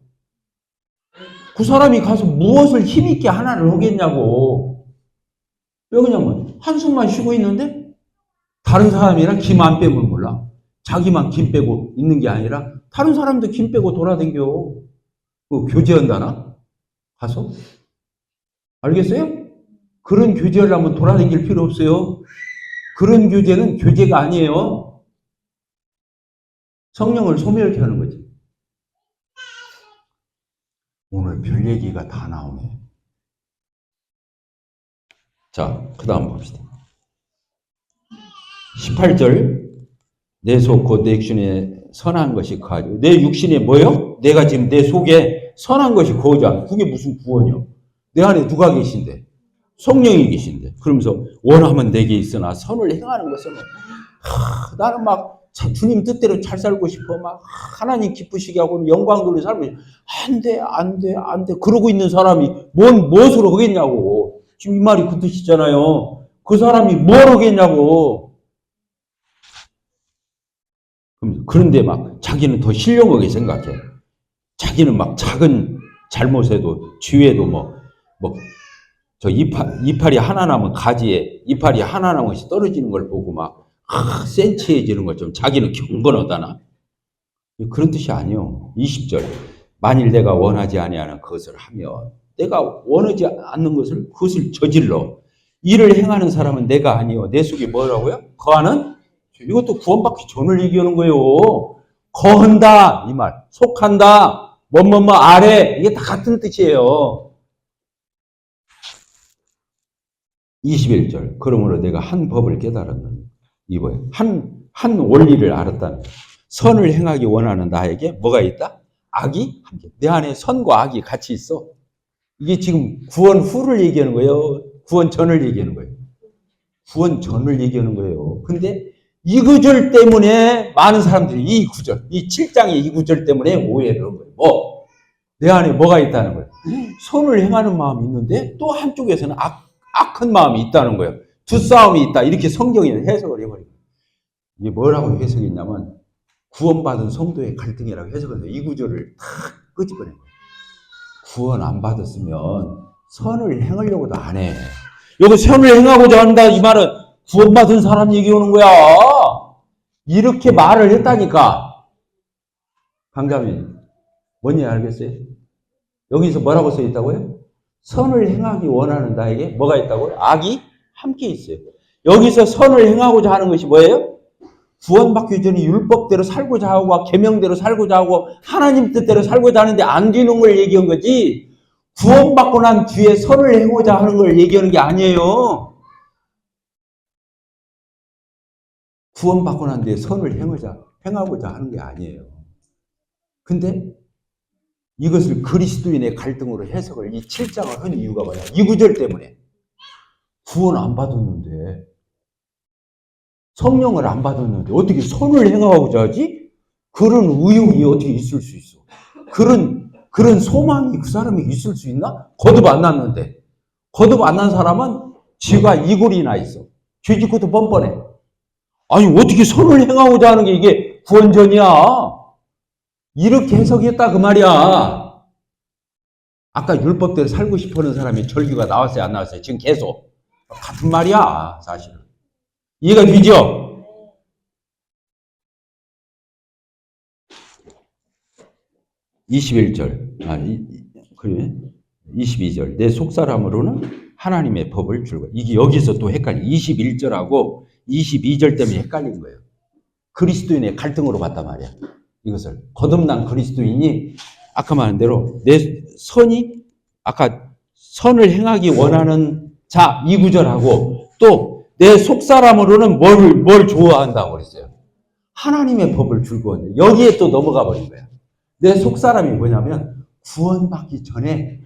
그 사람이 가서 무엇을 힘있게 하나를 하겠냐고. 왜 그냐면 한숨만 쉬고 있는데 다른 사람이랑 김 안 빼면 몰라. 자기만 김 빼고 있는 게 아니라 다른 사람도 김 빼고 돌아다녀. 그 교제한다나? 가서? 알겠어요? 그런 교제를 하면 돌아다닐 필요 없어요. 그런 교제는 교제가 아니에요. 성령을 소멸케 하는 거지. 오늘 별 얘기가 다 나오네. 자, 그 다음 봅시다. 18절. 내 속 곧 내 육신에 선한 것이 거하죠. 내 육신에 뭐요? 내가 지금 내 속에 선한 것이 거하지. 그게 무슨 구원이요? 내 안에 누가 계신데? 성령이 계신데. 그러면서 원하면 내게 있으나 선을 행하는 것은 나는 막 주님 뜻대로 잘 살고 싶어. 막 하나님 기쁘시게 하고 영광 돌려 살고 싶어. 안 돼, 안 돼, 안 돼. 그러고 있는 사람이 무엇으로 하겠냐고. 지금 이 말이 그 뜻이잖아요. 그 사람이 뭘 하겠냐고. 그런데 막 자기는 더 신령하게 생각해. 자기는 막 작은 잘못에도 죄에도 저 이파리 하나 나면 가지에 이파리 하나 나면 것이 떨어지는 걸 보고 막 센치해지는 것처럼 자기는 경건하다나. 그런 뜻이 아니요. 20절. 만일 내가 원하지 아니하는 그것을 하면 내가 원하지 않는 것을 그것을 저질러 이를 행하는 사람은 내가 아니요. 내 속에 뭐라고요? 거하는 이것도 구원받기 전을 얘기하는 거예요. 거한다 이 말. 속한다. 뭐뭐뭐 아래 이게 다 같은 뜻이에요. 21절. 그러므로 내가 한 법을 깨달았느니 이거예요. 한 원리를 알았다는 거예요. 선을 행하기 원하는 나에게 뭐가 있다? 악이 함께. 내 안에 선과 악이 같이 있어. 이게 지금 구원 후를 얘기하는 거예요. 구원 전을 얘기하는 거예요. 구원 전을 얘기하는 거예요. 근데 이 구절 때문에 많은 사람들이 이 구절, 이 7장의 이 구절 때문에 오해를 하는 거예요. 내 안에 뭐가 있다는 거예요. 선을 행하는 마음이 있는데 또 한쪽에서는 악한 마음이 있다는 거예요. 두 싸움이 있다. 이렇게 성경에 해석을 해버려요. 이게 뭐라고 해석했냐면 구원받은 성도의 갈등이라고 해석을 해요. 이 구절을 다 끄집어낸 거예요. 구원 안 받았으면 선을 행하려고도 안 해. 여기 선을 행하고자 한다 이 말은 구원받은 사람 얘기하는 거야. 이렇게 말을 했다니까. 강자민 뭔지 알겠어요? 여기서 뭐라고 써 있다고요? 선을 행하기 원하는 나에게 뭐가 있다고요? 악이 함께 있어요. 여기서 선을 행하고자 하는 것이 뭐예요? 구원받기 전에 율법대로 살고자 하고 계명대로 살고자 하고 하나님 뜻대로 살고자 하는데 안 되는 걸 얘기한 거지 구원받고 난 뒤에 선을 행하고자 하는 걸 얘기하는 게 아니에요. 구원받고 난 뒤에 선을 행하고자 하는 게 아니에요. 근데 이것을 그리스도인의 갈등으로 해석을 이 7장을 한 이유가 뭐냐? 이 구절 때문에 구원 안 받았는데 성령을 안 받았는데 어떻게 선을 행하고자 하지? 그런 의욕이 어떻게 있을 수 있어? 그런 소망이 그 사람이 있을 수 있나? 거듭 안 났는데. 거듭 안 난 사람은 지가 이골이 나 있어. 죄짓고도 뻔뻔해. 아니, 어떻게 선을 행하고자 하는 게 이게 구원전이야? 이렇게 해석했다, 그 말이야. 아까 율법대로 살고 싶어 하는 사람이 절규가 나왔어요, 안 나왔어요? 지금 계속. 같은 말이야, 사실은. 이해가 되죠? 21절. 그래. 22절. 내 속사람으로는 하나님의 법을 줄고. 이게 여기서 또 헷갈려. 21절하고 22절 때문에 헷갈린 거예요. 그리스도인의 갈등으로 봤단 말이야. 이것을. 거듭난 그리스도인이 아까 말한 대로 내 선이 아까 선을 행하기 원하는 자, 이 구절하고 또 내 속사람으로는 뭘 좋아한다고 그랬어요. 하나님의 법을 즐거워한다. 여기에 또 넘어가 버린 거야. 내 속사람이 뭐냐면 구원받기 전에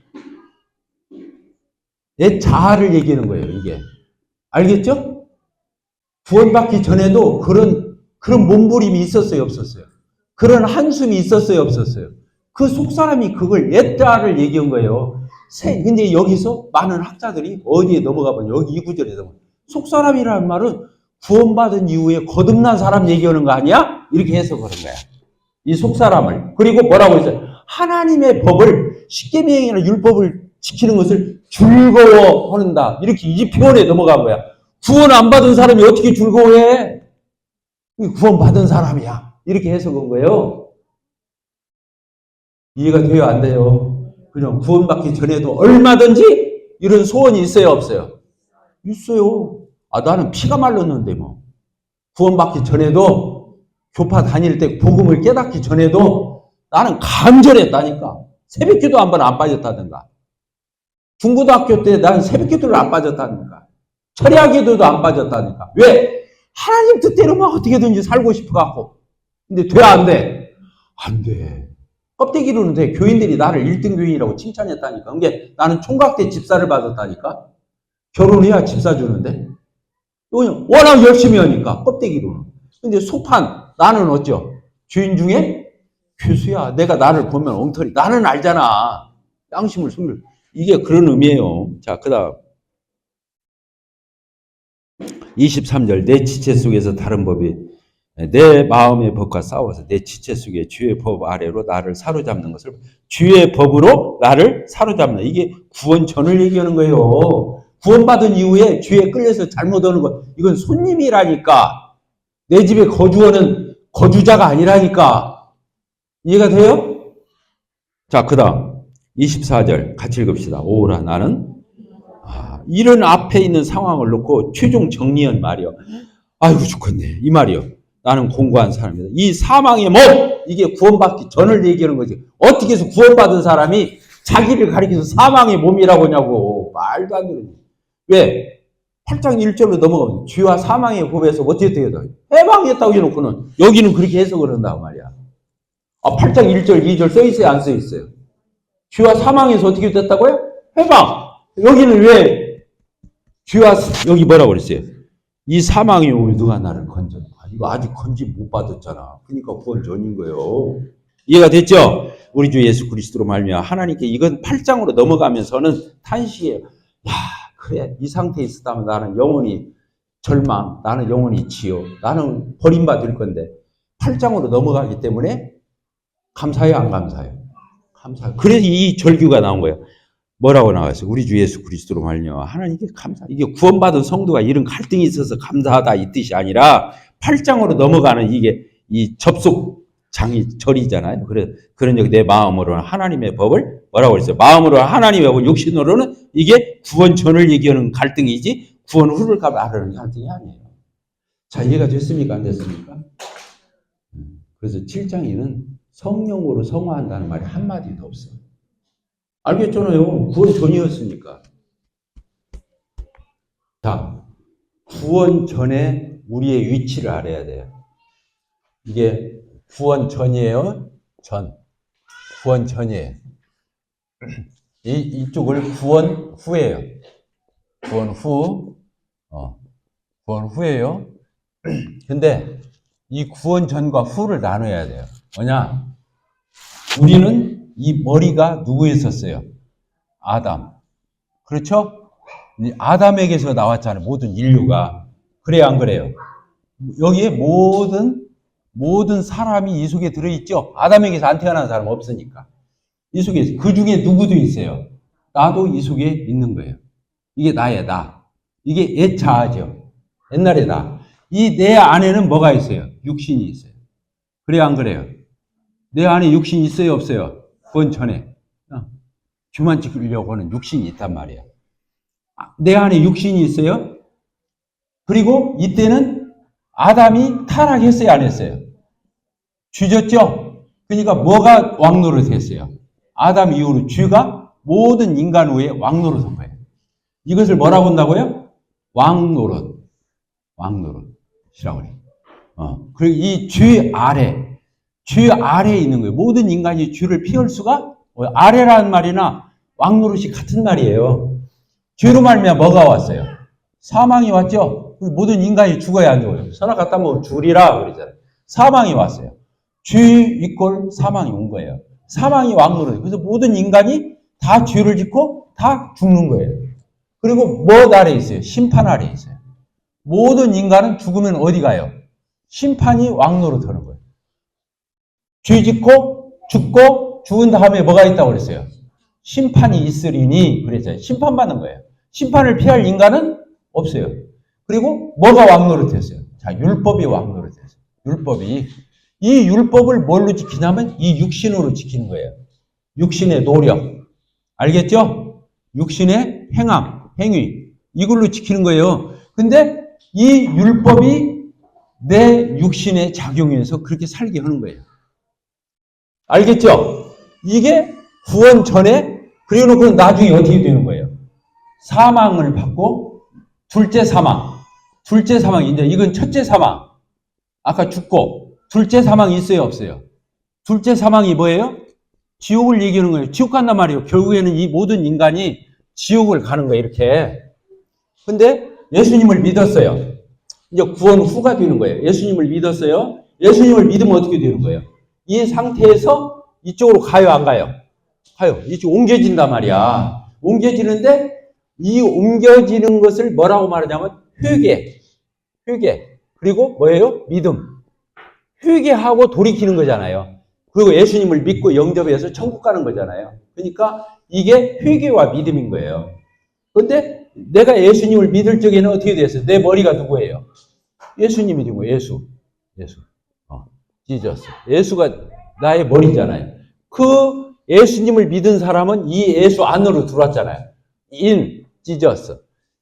내 자아를 얘기하는 거예요, 이게. 알겠죠? 구원받기 전에도 그런 몸부림이 있었어요, 없었어요? 그런 한숨이 있었어요, 없었어요? 그 속사람이 그걸 옛 자아를 얘기한 거예요. 근데 여기서 많은 학자들이 어디에 넘어가 보면 여기 이 구절에 넘어가. 속사람이라는 말은 구원받은 이후에 거듭난 사람 얘기하는 거 아니야? 이렇게 해석하는 거야. 이 속사람을. 그리고 뭐라고 했어요? 하나님의 법을, 십계명이나 율법을 지키는 것을 즐거워한다. 이렇게 이 표현에 넘어간 거야. 구원 안 받은 사람이 어떻게 즐거워해? 구원 받은 사람이야. 이렇게 해석한 거예요. 이해가 돼요? 안 돼요? 그냥 구원받기 전에도 얼마든지 이런 소원이 있어요? 없어요? 있어요. 나는 피가 말랐는데 뭐. 구원받기 전에도 교파 다닐 때 복음을 깨닫기 전에도 나는 간절했다니까. 새벽기도 한 번 안 빠졌다든가. 중고등학교 때 나는 새벽기도를 안 빠졌다니까. 철야기도도 안 빠졌다니까. 왜? 하나님 뜻대로만 어떻게든지 살고 싶어갖고. 근데 돼, 안 돼? 안 돼. 껍데기로는 돼. 교인들이 나를 1등 교인이라고 칭찬했다니까. 그게 나는 총각 때 집사를 받았다니까. 결혼해야 집사 주는데. 워낙 열심히 하니까, 껍데기로는. 근데 속판, 나는 어쩌? 주인 중에 교수야. 내가 나를 보면 엉터리. 나는 알잖아. 양심을 숨길. 이게 그런 의미예요. 자, 그 다음. 23절. 내 지체 속에서 다른 법이 내 마음의 법과 싸워서 내 지체 속에 주의 법 아래로 나를 사로잡는 것을 주의 법으로 나를 사로잡는, 이게 구원 전을 얘기하는 거예요. 구원받은 이후에 주에 끌려서 잘못하는 것, 이건 손님이라니까. 내 집에 거주하는 거주자가 아니라니까. 이해가 돼요? 자, 그 다음 24절 같이 읽읍시다. 오라 나는 이런 앞에 있는 상황을 놓고 최종 정리한 말이요. 아이고 죽겠네. 이 말이요. 나는 공고한 사람이다. 이 사망의 몸, 이게 구원받기 전을 얘기하는 거지. 어떻게 해서 구원받은 사람이 자기를 가리켜서 사망의 몸이라고 하냐고. 말도 안 되는. 왜? 8장 1절로 넘어가면 죄와 사망의 법에서 어떻게 돼요? 해방했다고 해놓고는 여기는 그렇게 해석을 한다고 말이야. 8장 1절, 2절 써 있어요? 안 써 있어요? 죄와 사망에서 어떻게 됐다고요? 해방. 여기는 왜 죄와, 여기 뭐라고 그랬어요? 이 사망이 오면 누가 나를 건져? 이거 아직 건지 못 받았잖아. 그러니까 구원 전인 거예요. 이해가 됐죠? 우리 주 예수 그리스도로 말미암아 하나님께, 이건 8장으로 넘어가면서는 탄식이에요. 야, 그래, 이 상태에 있었다면 나는 영원히 절망, 나는 영원히 지옥, 나는 버림받을 건데 8장으로 넘어가기 때문에 감사해요, 안 감사해요? 감사해요. 그래서 이 절규가 나온 거예요. 뭐라고 나왔어요? 우리 주 예수 그리스도로 말미암아 하나님께 감사. 이게 구원받은 성도가 이런 갈등이 있어서 감사하다 이 뜻이 아니라 8장으로 넘어가는 이게 이 접속 장이 절이잖아요. 그런 적 내 마음으로는 하나님의 법을 뭐라고 그랬어요? 마음으로 하나님의 법을, 육신으로는 이게 구원 전을 얘기하는 갈등이지 구원 후를 말하는 갈등이 아니에요. 자, 이해가 됐습니까? 안 됐습니까? 그래서 7장에는 성령으로 성화한다는 말이 한마디도 없어요. 알겠잖아요. 구원 전이었으니까. 자, 구원 전에 우리의 위치를 알아야 돼요. 이게 구원 전이에요? 전. 구원 전이에요. 이쪽을 구원 후예요. 구원 후. 구원 후예요. 근데 이 구원 전과 후를 나눠야 돼요. 뭐냐? 우리는 이 머리가 누구에 있었어요? 아담. 그렇죠? 아담에게서 나왔잖아요. 모든 인류가. 그래요, 안 그래요? 여기에 모든 사람이 이 속에 들어있죠? 아담에게서 안 태어난 사람 없으니까. 이 속에, 그 중에 누구도 있어요. 나도 이 속에 있는 거예요. 이게 나예요, 나. 이게 옛자아죠. 옛날에 나. 이 내 안에는 뭐가 있어요? 육신이 있어요. 그래요, 안 그래요? 내 안에 육신이 있어요, 없어요? 그건 전에. 주만 지키려고 하는 육신이 있단 말이야. 내 안에 육신이 있어요? 그리고 이때는 아담이 타락했어요, 안 했어요? 쥐졌죠? 그러니까 뭐가 왕노릇 했어요? 아담 이후로 쥐가 모든 인간 위에 왕노릇 한 거예요. 이것을 뭐라고 한다고요? 왕노릇. 왕노릇이라고 그래요. 그리고 이 쥐 아래에 있는 거예요. 모든 인간이 쥐를 피할 수가, 아래라는 말이나 왕노릇이 같은 말이에요. 쥐로 말미암아 뭐가 왔어요? 사망이 왔죠? 모든 인간이 죽어야 안 죽어요. 선악 갖다 뭐 죽으리라 그러잖아요. 사망이 왔어요. 쥐 이꼴 사망이 온 거예요. 사망이 왕노릇. 그래서 모든 인간이 다 죄를 짓고 다 죽는 거예요. 그리고 뭐 아래 있어요? 심판 아래 있어요. 모든 인간은 죽으면 어디 가요? 심판이 왕노릇 하는 거예요. 죄 짓고 죽고 죽은 다음에 뭐가 있다고 그랬어요? 심판이 있으리니 그랬잖아요. 심판받는 거예요. 심판을 피할 인간은 없어요. 그리고 뭐가 왕노릇했어요? 자, 율법이 왕노릇했어요. 율법이. 이 율법을 뭘로 지키냐면 이 육신으로 지키는 거예요. 육신의 노력. 알겠죠? 육신의 행위. 이걸로 지키는 거예요. 근데 이 율법이 내 육신에 작용해서 그렇게 살게 하는 거예요. 알겠죠? 이게 구원 전에, 그리고 놓고 나중에 어떻게 되는 거예요? 사망을 받고, 둘째 사망. 이제 이건 첫째 사망. 아까 죽고, 둘째 사망이 있어요, 없어요? 둘째 사망이 뭐예요? 지옥을 얘기하는 거예요. 지옥 간단 말이에요. 결국에는 이 모든 인간이 지옥을 가는 거예요, 이렇게. 근데 예수님을 믿었어요. 이제 구원 후가 되는 거예요. 예수님을 믿었어요. 예수님을 믿으면 어떻게 되는 거예요? 이 상태에서 이쪽으로 가요, 안 가요? 가요. 이쪽 옮겨진단 말이야. 옮겨지는데 이 옮겨지는 것을 뭐라고 말하냐면 회개. 그리고 뭐예요? 믿음. 회개하고 돌이키는 거잖아요. 그리고 예수님을 믿고 영접해서 천국 가는 거잖아요. 그러니까 이게 회개와 믿음인 거예요. 그런데 내가 예수님을 믿을 적에는 어떻게 됐어요? 내 머리가 누구예요? 예수님이 되고 예수. 지저스. 예수가 나의 머리잖아요. 그 예수님을 믿은 사람은 이 예수 안으로 들어왔잖아요. 인, 지저스.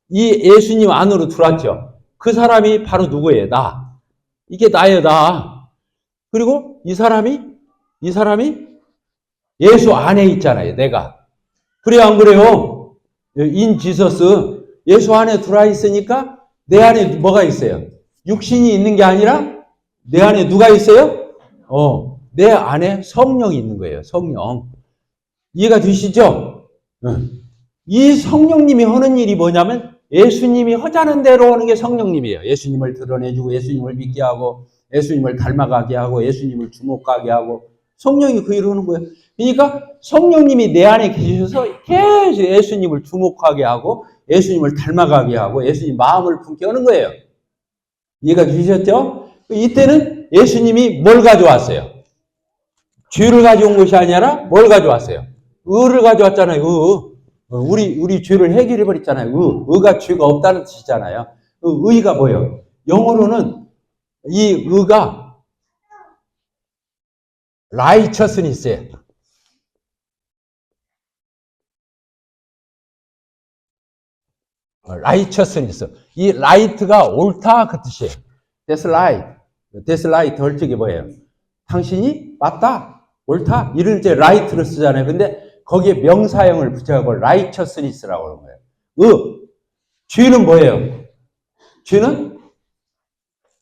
이 예수님 안으로 들어왔죠. 그 사람이 바로 누구예요? 나. 이게 나예요, 나. 그리고 이 사람이 예수 안에 있잖아요, 내가. 그래요, 안 그래요? 인 지저스. 예수 안에 들어와 있으니까 내 안에 뭐가 있어요? 육신이 있는 게 아니라 내 안에 누가 있어요? 내 안에 성령이 있는 거예요. 성령. 이해가 되시죠? 이 성령님이 하는 일이 뭐냐면 예수님이 하자는 대로 하는 게 성령님이에요. 예수님을 드러내주고 예수님을 믿게 하고 예수님을 닮아가게 하고 예수님을 주목하게 하고 성령이 그 일을 하는 거예요. 그러니까 성령님이 내 안에 계셔서 계속 예수님을 주목하게 하고 예수님을 닮아가게 하고 예수님 마음을 품게 하는 거예요. 이해가 되셨죠? 이때는 예수님이 뭘 가져왔어요? 죄를 가져온 것이 아니라 뭘 가져왔어요? 의를 가져왔잖아요. 우리 죄를 해결해 버렸잖아요. 의가 죄가 없다는 뜻이잖아요. 의가 뭐예요? 영어로는 이 의가 righteousness예요. righteousness. 이 right가 옳다 그 뜻이에요. That's right. That's right 할 적이 뭐예요? 당신이 맞다, 옳다 이럴 때 right를 쓰잖아요. 근데 거기에 명사형을 붙여갖고 righteousness라고 하는 거예요. 죄는 뭐예요? 죄는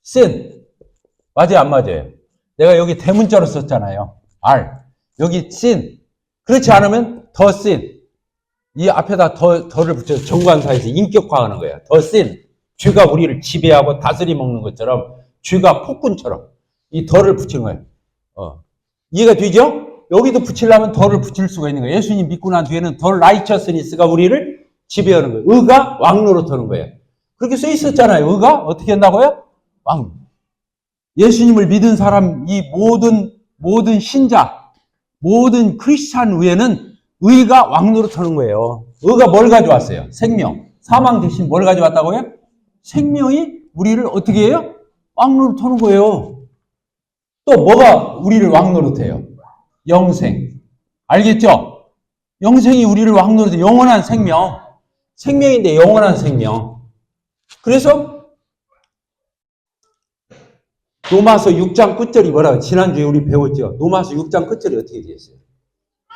sin. 맞아요, 안 맞아요? 내가 여기 대문자로 썼잖아요. R. 여기 sin. 그렇지 않으면 더 sin. 이 앞에다 더를 붙여서 정관사에서 인격화하는 거예요. 더 sin. 죄가 우리를 지배하고 다스리 먹는 것처럼 죄가 폭군처럼 이 덜을 붙이는 거예요. 이해가 되죠? 여기도 붙이려면 덜을 붙일 수가 있는 거예요. 예수님 믿고 난 뒤에는 덜 라이처스니스가 우리를 지배하는 거예요. 의가 왕노릇하는 거예요. 그렇게 써 있었잖아요. 의가 어떻게 한다고요? 왕. 예수님을 믿은 사람, 이 모든 신자, 모든 크리스찬 위에는 의가 왕노릇하는 거예요. 의가 뭘 가져왔어요? 생명. 사망 대신 뭘 가져왔다고요? 생명이 우리를 어떻게 해요? 왕노릇하는 거예요. 또 뭐가 우리를 왕노릇해요? 영생. 알겠죠? 영생이 우리를 왕노릇해. 영원한 생명. 생명인데 영원한 생명. 그래서 로마서 6장 끝절이 뭐라고? 지난주에 우리 배웠죠? 로마서 6장 끝절이 어떻게 되었어요?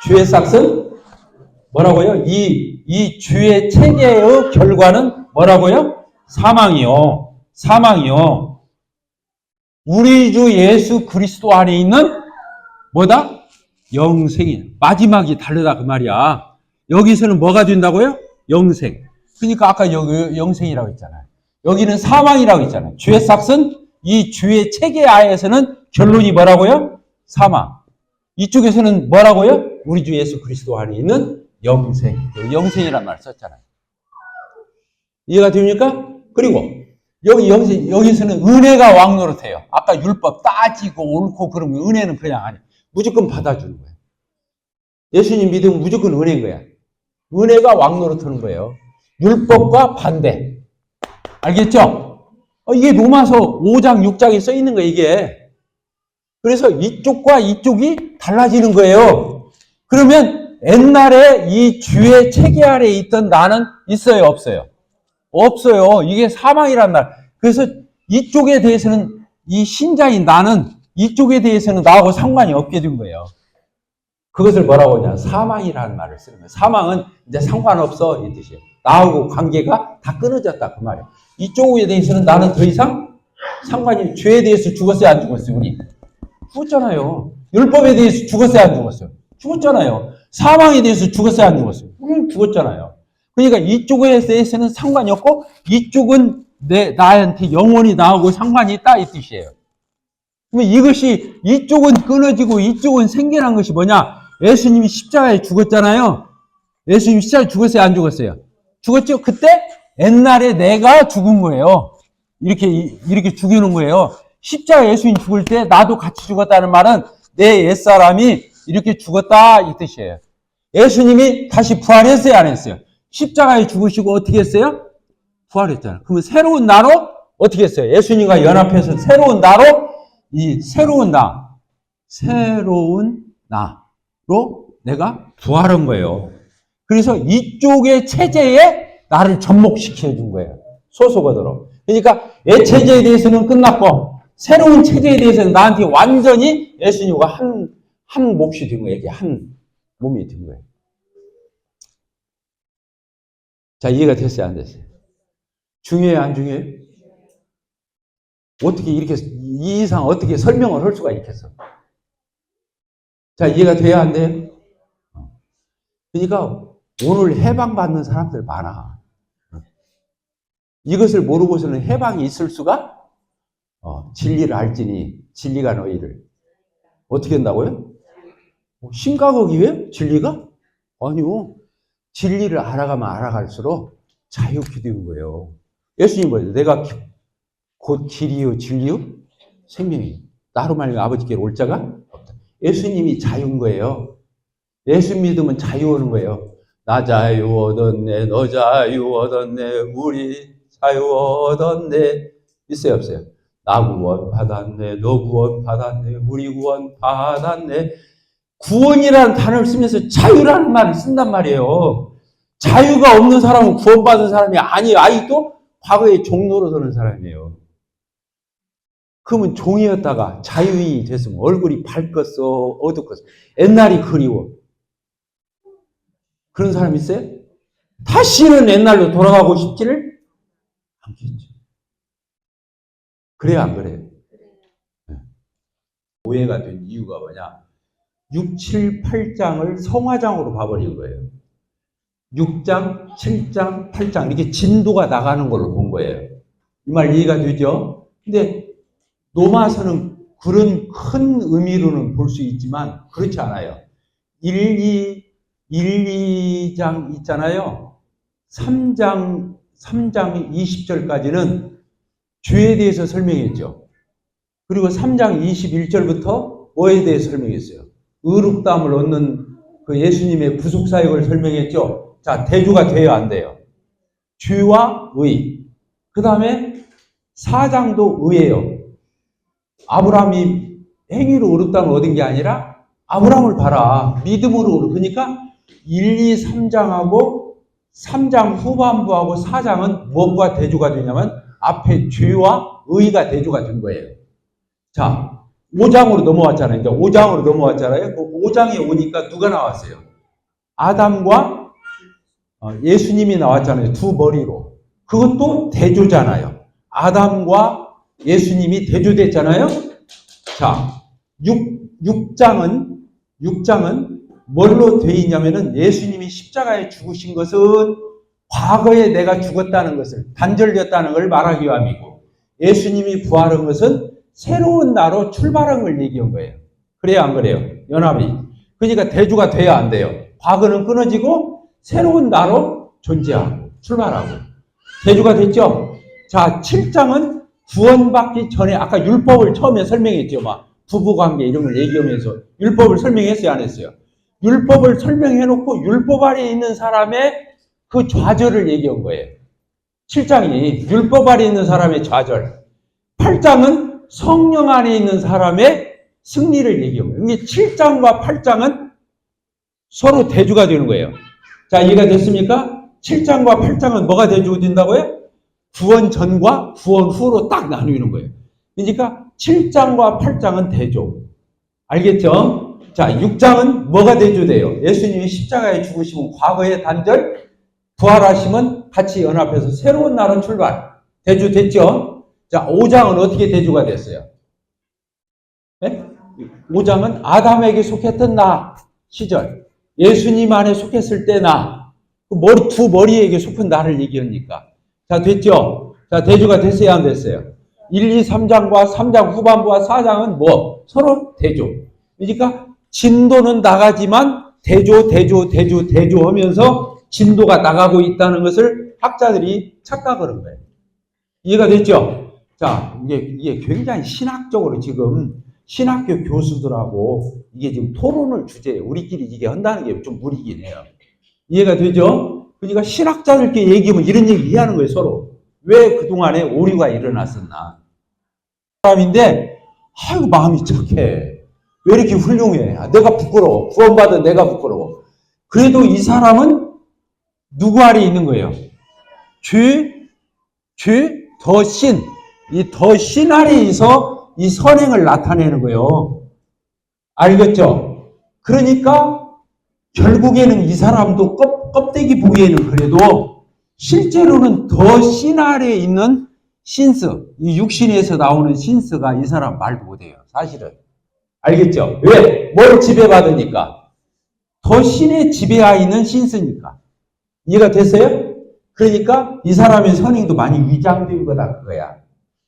주의 삭은 뭐라고요? 이 주의 체계의 결과는 뭐라고요? 사망이요. 사망이요. 우리 주 예수 그리스도 안에 있는 뭐다? 영생이. 마지막이 다르다 그 말이야. 여기서는 뭐가 된다고요? 영생. 그러니까 아까 여기 영생이라고 했잖아요. 여기는 사망이라고 했잖아요. 주의 삭은 이 주의 체계 하에서는 결론이 뭐라고요? 사망. 이쪽에서는 뭐라고요? 우리 주 예수 그리스도 안에 있는 영생. 영생이란 말 썼잖아요. 이해가 됩니까? 그리고 여기 여기서는 은혜가 왕노릇해요. 아까 율법 따지고 옳고 그러면 은혜는 그냥 아니야. 무조건 받아주는 거예요. 예수님 믿으면 무조건 은혜인 거야. 은혜가 왕노릇하는 거예요. 율법과 반대. 알겠죠? 이게 로마서 5장, 6장에 써 있는 거예요, 이게. 그래서 이쪽과 이쪽이 달라지는 거예요. 그러면 옛날에 이 주의 체계 아래에 있던 나는 있어요, 없어요? 없어요. 이게 사망이란 말. 그래서 이쪽에 대해서는 이 신자인 나는 이쪽에 대해서는 나하고 상관이 없게 된 거예요. 그것을 뭐라고 하냐? 사망이라는 말을 쓰는 거예요. 사망은 이제 상관없어 이 뜻이에요. 나하고 관계가 다 끊어졌다 그 말이에요. 이쪽에 대해서는 나는 더 이상 상관이 죄에 대해서 죽었어요, 안 죽었어요? 우리 죽었잖아요. 율법에 대해서 죽었어요, 안 죽었어요? 죽었잖아요. 사망에 대해서 죽었어요, 안 죽었어요? 우리 죽었잖아요. 그러니까 이쪽에 대해서는 상관이 없고 이쪽은 나한테 영원히 나하고 상관이 있다 이 뜻이에요. 그러면 이것이 이쪽은 끊어지고 이쪽은 생겨난 것이 뭐냐? 예수님이 십자가에 죽었잖아요. 예수님이 십자가에 죽었어요, 안 죽었어요? 죽었죠? 그때 옛날에 내가 죽은 거예요. 이렇게 죽이는 거예요. 십자가 예수님 죽을 때 나도 같이 죽었다는 말은 내 옛사람이 이렇게 죽었다 이 뜻이에요. 예수님이 다시 부활했어요, 안 했어요? 십자가에 죽으시고 어떻게 했어요? 부활했잖아요. 그러면 새로운 나로 어떻게 했어요? 예수님과 연합해서 새로운 나로 이 새로운 나로 내가 부활한 거예요. 그래서 이쪽의 체제에 나를 접목시켜 준 거예요. 소속어도록. 그러니까 옛 체제에 대해서는 끝났고 새로운 체제에 대해서는 나한테 완전히 예수님과 한 몫이 된 거예요. 이게 한 몸이 된 거예요. 자, 이해가 됐어요, 안 됐어요? 중요해요, 안 중요해요? 어떻게 이렇게 이 이상 어떻게 설명을 할 수가 있겠어? 자, 이해가 돼야 안 돼요? 그러니까 오늘 해방받는 사람들 많아. 이것을 모르고서는 해방이 있을 수가 진리를 알지니 진리가 너희를 어떻게 한다고요? 심각하기 위해 진리가? 아니요. 진리를 알아가면 알아갈수록 자유케 되는 거예요. 예수님 뭐예요? 내가 곧 길이요 진리요 생명이요. 나로 말미암아 아버지께로 올 자가 없다. 예수님이 자유인 거예요. 예수 믿으면 자유 오는 거예요. 나 자유 얻었네, 너 자유 얻었네, 우리 자유 얻었네. 있어요, 없어요? 나 구원 받았네, 너 구원 받았네, 우리 구원 받았네. 구원이라는 단어를 쓰면서 자유라는 말을 쓴단 말이에요. 자유가 없는 사람은 구원받은 사람이 아니에요. 아직도 과거에 종로로 서는 사람이에요. 그러면 종이었다가 자유인이 됐으면 얼굴이 밝겠어, 어둡겠어. 옛날이 그리워. 그런 사람 있어요? 다시는 옛날로 돌아가고 싶지를 않겠죠. 그래요, 안 그래요? 네. 오해가 된 이유가 뭐냐? 6, 7, 8장을 성화장으로 봐버린 거예요. 6장, 7장, 8장 이렇게 진도가 나가는 걸로 본 거예요. 이 말 이해가 되죠? 근데 로마서는 그런 큰 의미로는 볼 수 있지만 그렇지 않아요. 1, 2장 있잖아요. 3장 20절까지는 죄에 대해서 설명했죠. 그리고 3장 21절부터 뭐에 대해 설명했어요? 의롭다함을 얻는 그 예수님의 구속사역을 설명했죠. 자, 대조가 돼야 안 돼요. 죄와 의. 그 다음에 4장도 의예요. 아브라함이 행위로 의롭다함을 얻은 게 아니라 아브라함을 봐라. 믿음으로. 그러니까 1, 2, 3장하고 3장 후반부하고 4장은 무엇과 대조가 되냐면 앞에 죄와 의가 대조가 된 거예요. 자, 5장으로 넘어왔잖아요. 이제 5장으로 넘어왔잖아요. 그 5장에 오니까 누가 나왔어요? 아담과 예수님이 나왔잖아요. 두 머리로. 그것도 대조잖아요. 아담과 예수님이 대조됐잖아요. 자, 6장은 뭘로 되어 있냐면은 예수님이 십자가에 죽으신 것은 과거에 내가 죽었다는 것을, 단절되었다는 걸 말하기 위함이고, 예수님이 부활한 것은 새로운 나로 출발한 걸 얘기한 거예요. 그래요, 안 그래요? 연합이. 그러니까 대조가 돼야 안 돼요. 과거는 끊어지고 새로운 나로 존재하고 출발하고. 대조가 됐죠? 자, 7장은 구원받기 전에 아까 율법을 처음에 설명했죠. 막 부부관계 이런 걸 얘기하면서 율법을 설명했어요, 안 했어요? 율법을 설명해놓고 율법 아래에 있는 사람의 그 좌절을 얘기한 거예요. 7장이 율법 아래에 있는 사람의 좌절. 8장은 성령 안에 있는 사람의 승리를 얘기한 거예요. 근데 7장과 8장은 서로 대조가 되는 거예요. 자, 이해가 됐습니까? 7장과 8장은 뭐가 대조가 된다고요? 구원 전과 구원 후로 딱 나누는 거예요. 그러니까 7장과 8장은 대조. 알겠죠? 자, 6장은 뭐가 대조돼요? 예수님이 십자가에 죽으시면 과거의 단절, 부활하시면 같이 연합해서 새로운 날은 출발. 대조됐죠? 자, 5장은 어떻게 대조가 됐어요? 네? 5장은 아담에게 속했던 나 시절, 예수님 안에 속했을 때 나, 두 머리에게 속한 나를 얘기하니까. 자, 됐죠? 자, 대조가 됐어요, 안 됐어요? 1, 2, 3장과 3장 후반부와 4장은 뭐? 서로 대조. 그러니까 진도는 나가지만 대조 하면서 진도가 나가고 있다는 것을 학자들이 착각을 한 거예요. 이해가 됐죠? 자, 이게 굉장히 신학적으로 지금 신학교 교수들하고 이게 지금 토론을 주제예요. 우리끼리 이게 한다는 게 좀 무리긴 해요. 이해가 되죠? 그러니까 신학자들끼리 얘기하면 이런 얘기 이해하는 거예요, 서로. 왜 그동안에 오류가 일어났었나. 사람인데, 아이고, 마음이 착해. 왜 이렇게 훌륭해? 내가 부끄러워. 구원받은 내가 부끄러워. 그래도 이 사람은 누구 아래에 있는 거예요? 더 신. 이 더 신 아래에서 이 선행을 나타내는 거예요. 알겠죠? 그러니까 결국에는 이 사람도 껍데기 보기에는 그래도 실제로는 더 신 아래에 있는 신스, 이 육신에서 나오는 신스가 이 사람 말도 못해요. 사실은. 알겠죠? 왜? 뭘 지배받으니까? 더 신의 지배하에 있는 신스니까. 이해가 됐어요? 그러니까 이 사람의 선행도 많이 위장된 거다 그거야.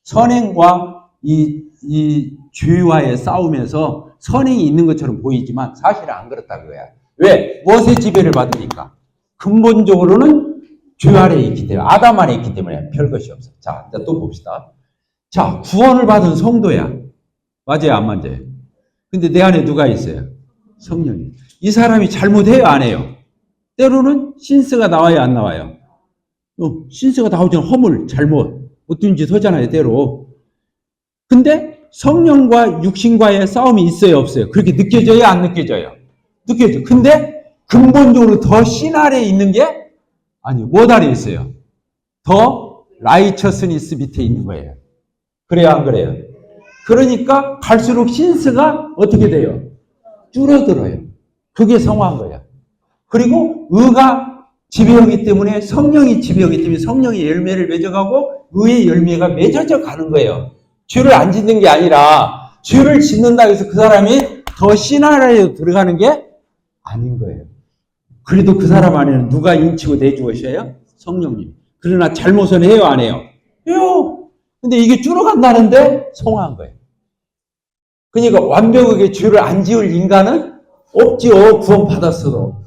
선행과 이 죄와의 싸움에서 선행이 있는 것처럼 보이지만 사실은 안 그렇다 그거야. 왜? 무엇의 지배를 받으니까? 근본적으로는 죄 아래에 있기 때문에, 아담 안에 있기 때문에 별것이 없어. 자, 또 봅시다. 자, 구원을 받은 성도야. 맞아요, 안 맞아요? 근데 내 안에 누가 있어요? 성령이. 이 사람이 잘못해요, 안 해요? 때로는 신스가 나와요, 안 나와요? 신스가 나오잖아. 허물, 잘못. 어떤 짓 하잖아요, 때로. 근데 성령과 육신과의 싸움이 있어요, 없어요? 그렇게 느껴져요, 안 느껴져요? 느껴져. 근데 근본적으로 더 신 아래에 있는 게 아니요, 뭐 아래에 있어요? 더 라이처스니스 밑에 있는 거예요. 그래요, 안 그래요? 그러니까 갈수록 신스가 어떻게 돼요? 줄어들어요. 그게 성화한 거예요. 그리고 의가 지배하기 때문에, 성령이 지배하기 때문에 성령의 열매를 맺어가고 의의 열매가 맺어져 가는 거예요. 죄를 안 짓는 게 아니라 죄를 짓는다고 해서 그 사람이 더 신하라에 들어가는 게 아닌 거예요. 그래도 그 사람 안에는 누가 인치고 내주어셔요? 성령님. 그러나 잘못은 해요, 안 해요? 해요. 근데 이게 줄어간다는데 성화한 거예요. 그러니까 완벽하게 죄를 안 지을 인간은 없지요. 구원 받았어도.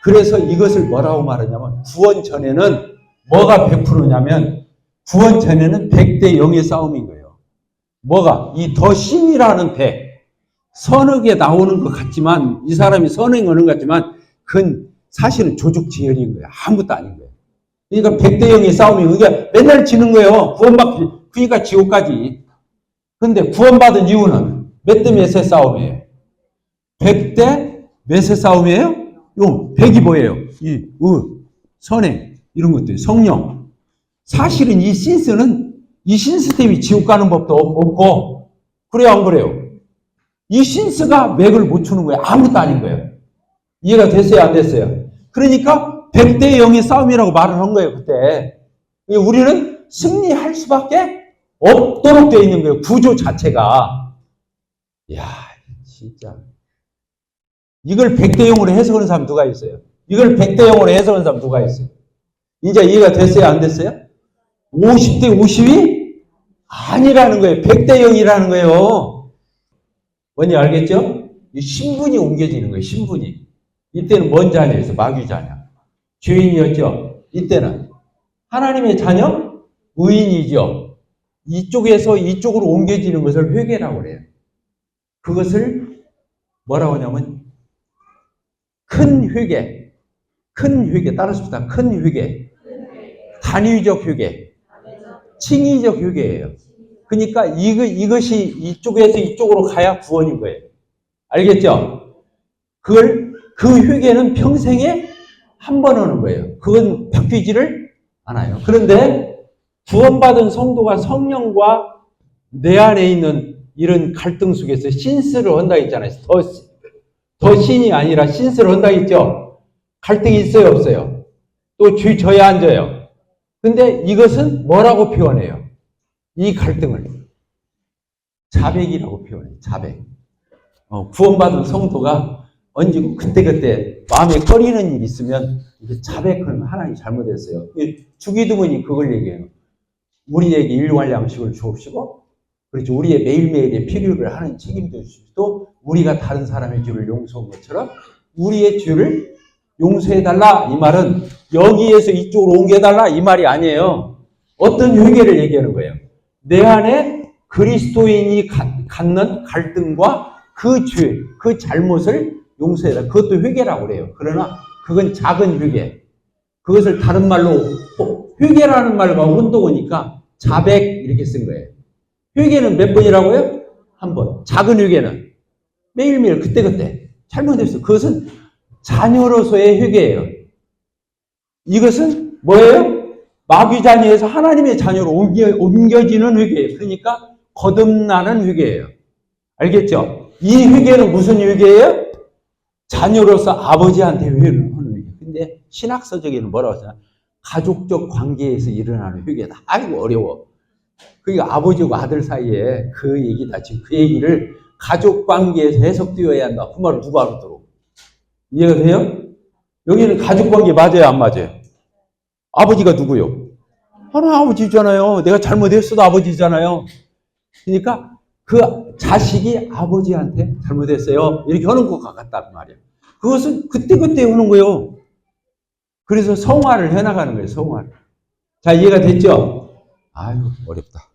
그래서 이것을 뭐라고 말하냐면 구원 전에는 뭐가 100%냐면 구원 전에는 100대 0의 싸움인 거예요. 뭐가? 이 더 신이라는 100. 선악에 나오는 것 같지만 이 사람이 선행하는 것 같지만 그건 사실은 조직지혈인 거예요. 아무것도 아닌 거예요. 그러니까 100대 0의 싸움이 그러니까 맨날 지는 거예요. 그러니까 지옥까지. 근데 구원받은 이유는 몇 대 몇의 싸움이에요? 100대 몇의 싸움이에요? 100이 뭐예요? 선행 이런 것들 성령. 사실은 이 신스 때문에 지옥 가는 법도 없고 그래요 안 그래요? 이 신스가 맥을 못 추는 거예요. 아무것도 아닌 거예요. 이해가 됐어요 안 됐어요? 그러니까 100대 0의 싸움이라고 말을 한 거예요 그때. 우리는 승리할 수밖에 없도록 되어 있는 거예요. 구조 자체가. 이야 진짜 이걸 100대 0으로 해석하는 사람 누가 있어요? 이걸 100대 0으로 해석하는 사람 누가 있어요? 이제 이해가 됐어요 안 됐어요? 50대 50이 아니라는 거예요. 100대 0이라는 거예요. 뭔지 알겠죠? 이 신분이 옮겨지는 거예요. 신분이. 이때는 뭔 자녀였어? 마귀 자녀. 죄인이었죠. 이때는 하나님의 자녀? 의인이죠. 이쪽에서 이쪽으로 옮겨지는 것을 회개라고 그래요. 그것을 뭐라고 하냐면 큰 회개. 큰 회개. 따라합시다. 큰 회개. 단위적 회개. 칭의적 회개예요. 그러니까 이것이 이쪽에서 이쪽으로 가야 구원인 거예요. 알겠죠? 그 회개는 평생에 한 번 하는 거예요. 그건 바뀌지를 않아요. 그런데 구원받은 성도가 성령과 내 안에 있는 이런 갈등 속에서 신스를 한다 했잖아요. 더 신이 아니라 신스를 한다 했죠. 갈등이 있어요, 없어요? 또 져야 안 져요? 근데 이것은 뭐라고 표현해요? 이 갈등을 자백이라고 표현해요. 자백. 구원받은 성도가 언제 그때그때 마음에 꺼리는 일이 있으면 이게 자백하면 하나님 잘못했어요. 주기도문이 그걸 얘기해요. 우리에게 일용할 양식을 주옵시고 그렇죠. 우리의 매일매일의 필요를 하는 책임도 주시고 우리가 다른 사람의 죄를 용서한 것처럼 우리의 죄를 용서해달라. 이 말은 여기에서 이쪽으로 옮겨달라. 이 말이 아니에요. 어떤 회개를 얘기하는 거예요. 내 안에 그리스도인이 갖는 갈등과 그 죄, 그 잘못을 용서해라. 그것도 회개라고 그래요. 그러나 그건 작은 회개. 그것을 다른 말로 회개라는 말과 혼동하니까 자백 이렇게 쓴 거예요. 회개는 몇 번이라고요? 한 번. 작은 회개는 매일매일 그때그때 잘못했어. 그것은 자녀로서의 회개예요. 이것은 뭐예요? 마귀 자녀에서 하나님의 자녀로 옮겨지는 회개예요. 그러니까 거듭나는 회개예요. 알겠죠? 이 회개는 무슨 회개예요? 자녀로서 아버지한테 회개를 하는 회개. 근데 신학서적에는 뭐라고 하잖아? 가족적 관계에서 일어나는 회개다. 아이고 어려워. 그러니까 아버지와 아들 사이에 그 얘기다. 지금 그 얘기를 가족 관계에서 해석되어야 한다. 그 말을 누가 알아들어? 이해가 돼요? 여기는 가족 관계 맞아요, 안 맞아요? 아버지가 누구요? 하나 아버지잖아요. 내가 잘못했어도 아버지잖아요. 그러니까 그 자식이 아버지한테 잘못했어요. 이렇게 하는 것 같단 말이에요. 그것은 그때그때 하는 거예요. 그래서 성화를 해나가는 거예요, 성화를. 자, 이해가 됐죠? 아유, 어렵다.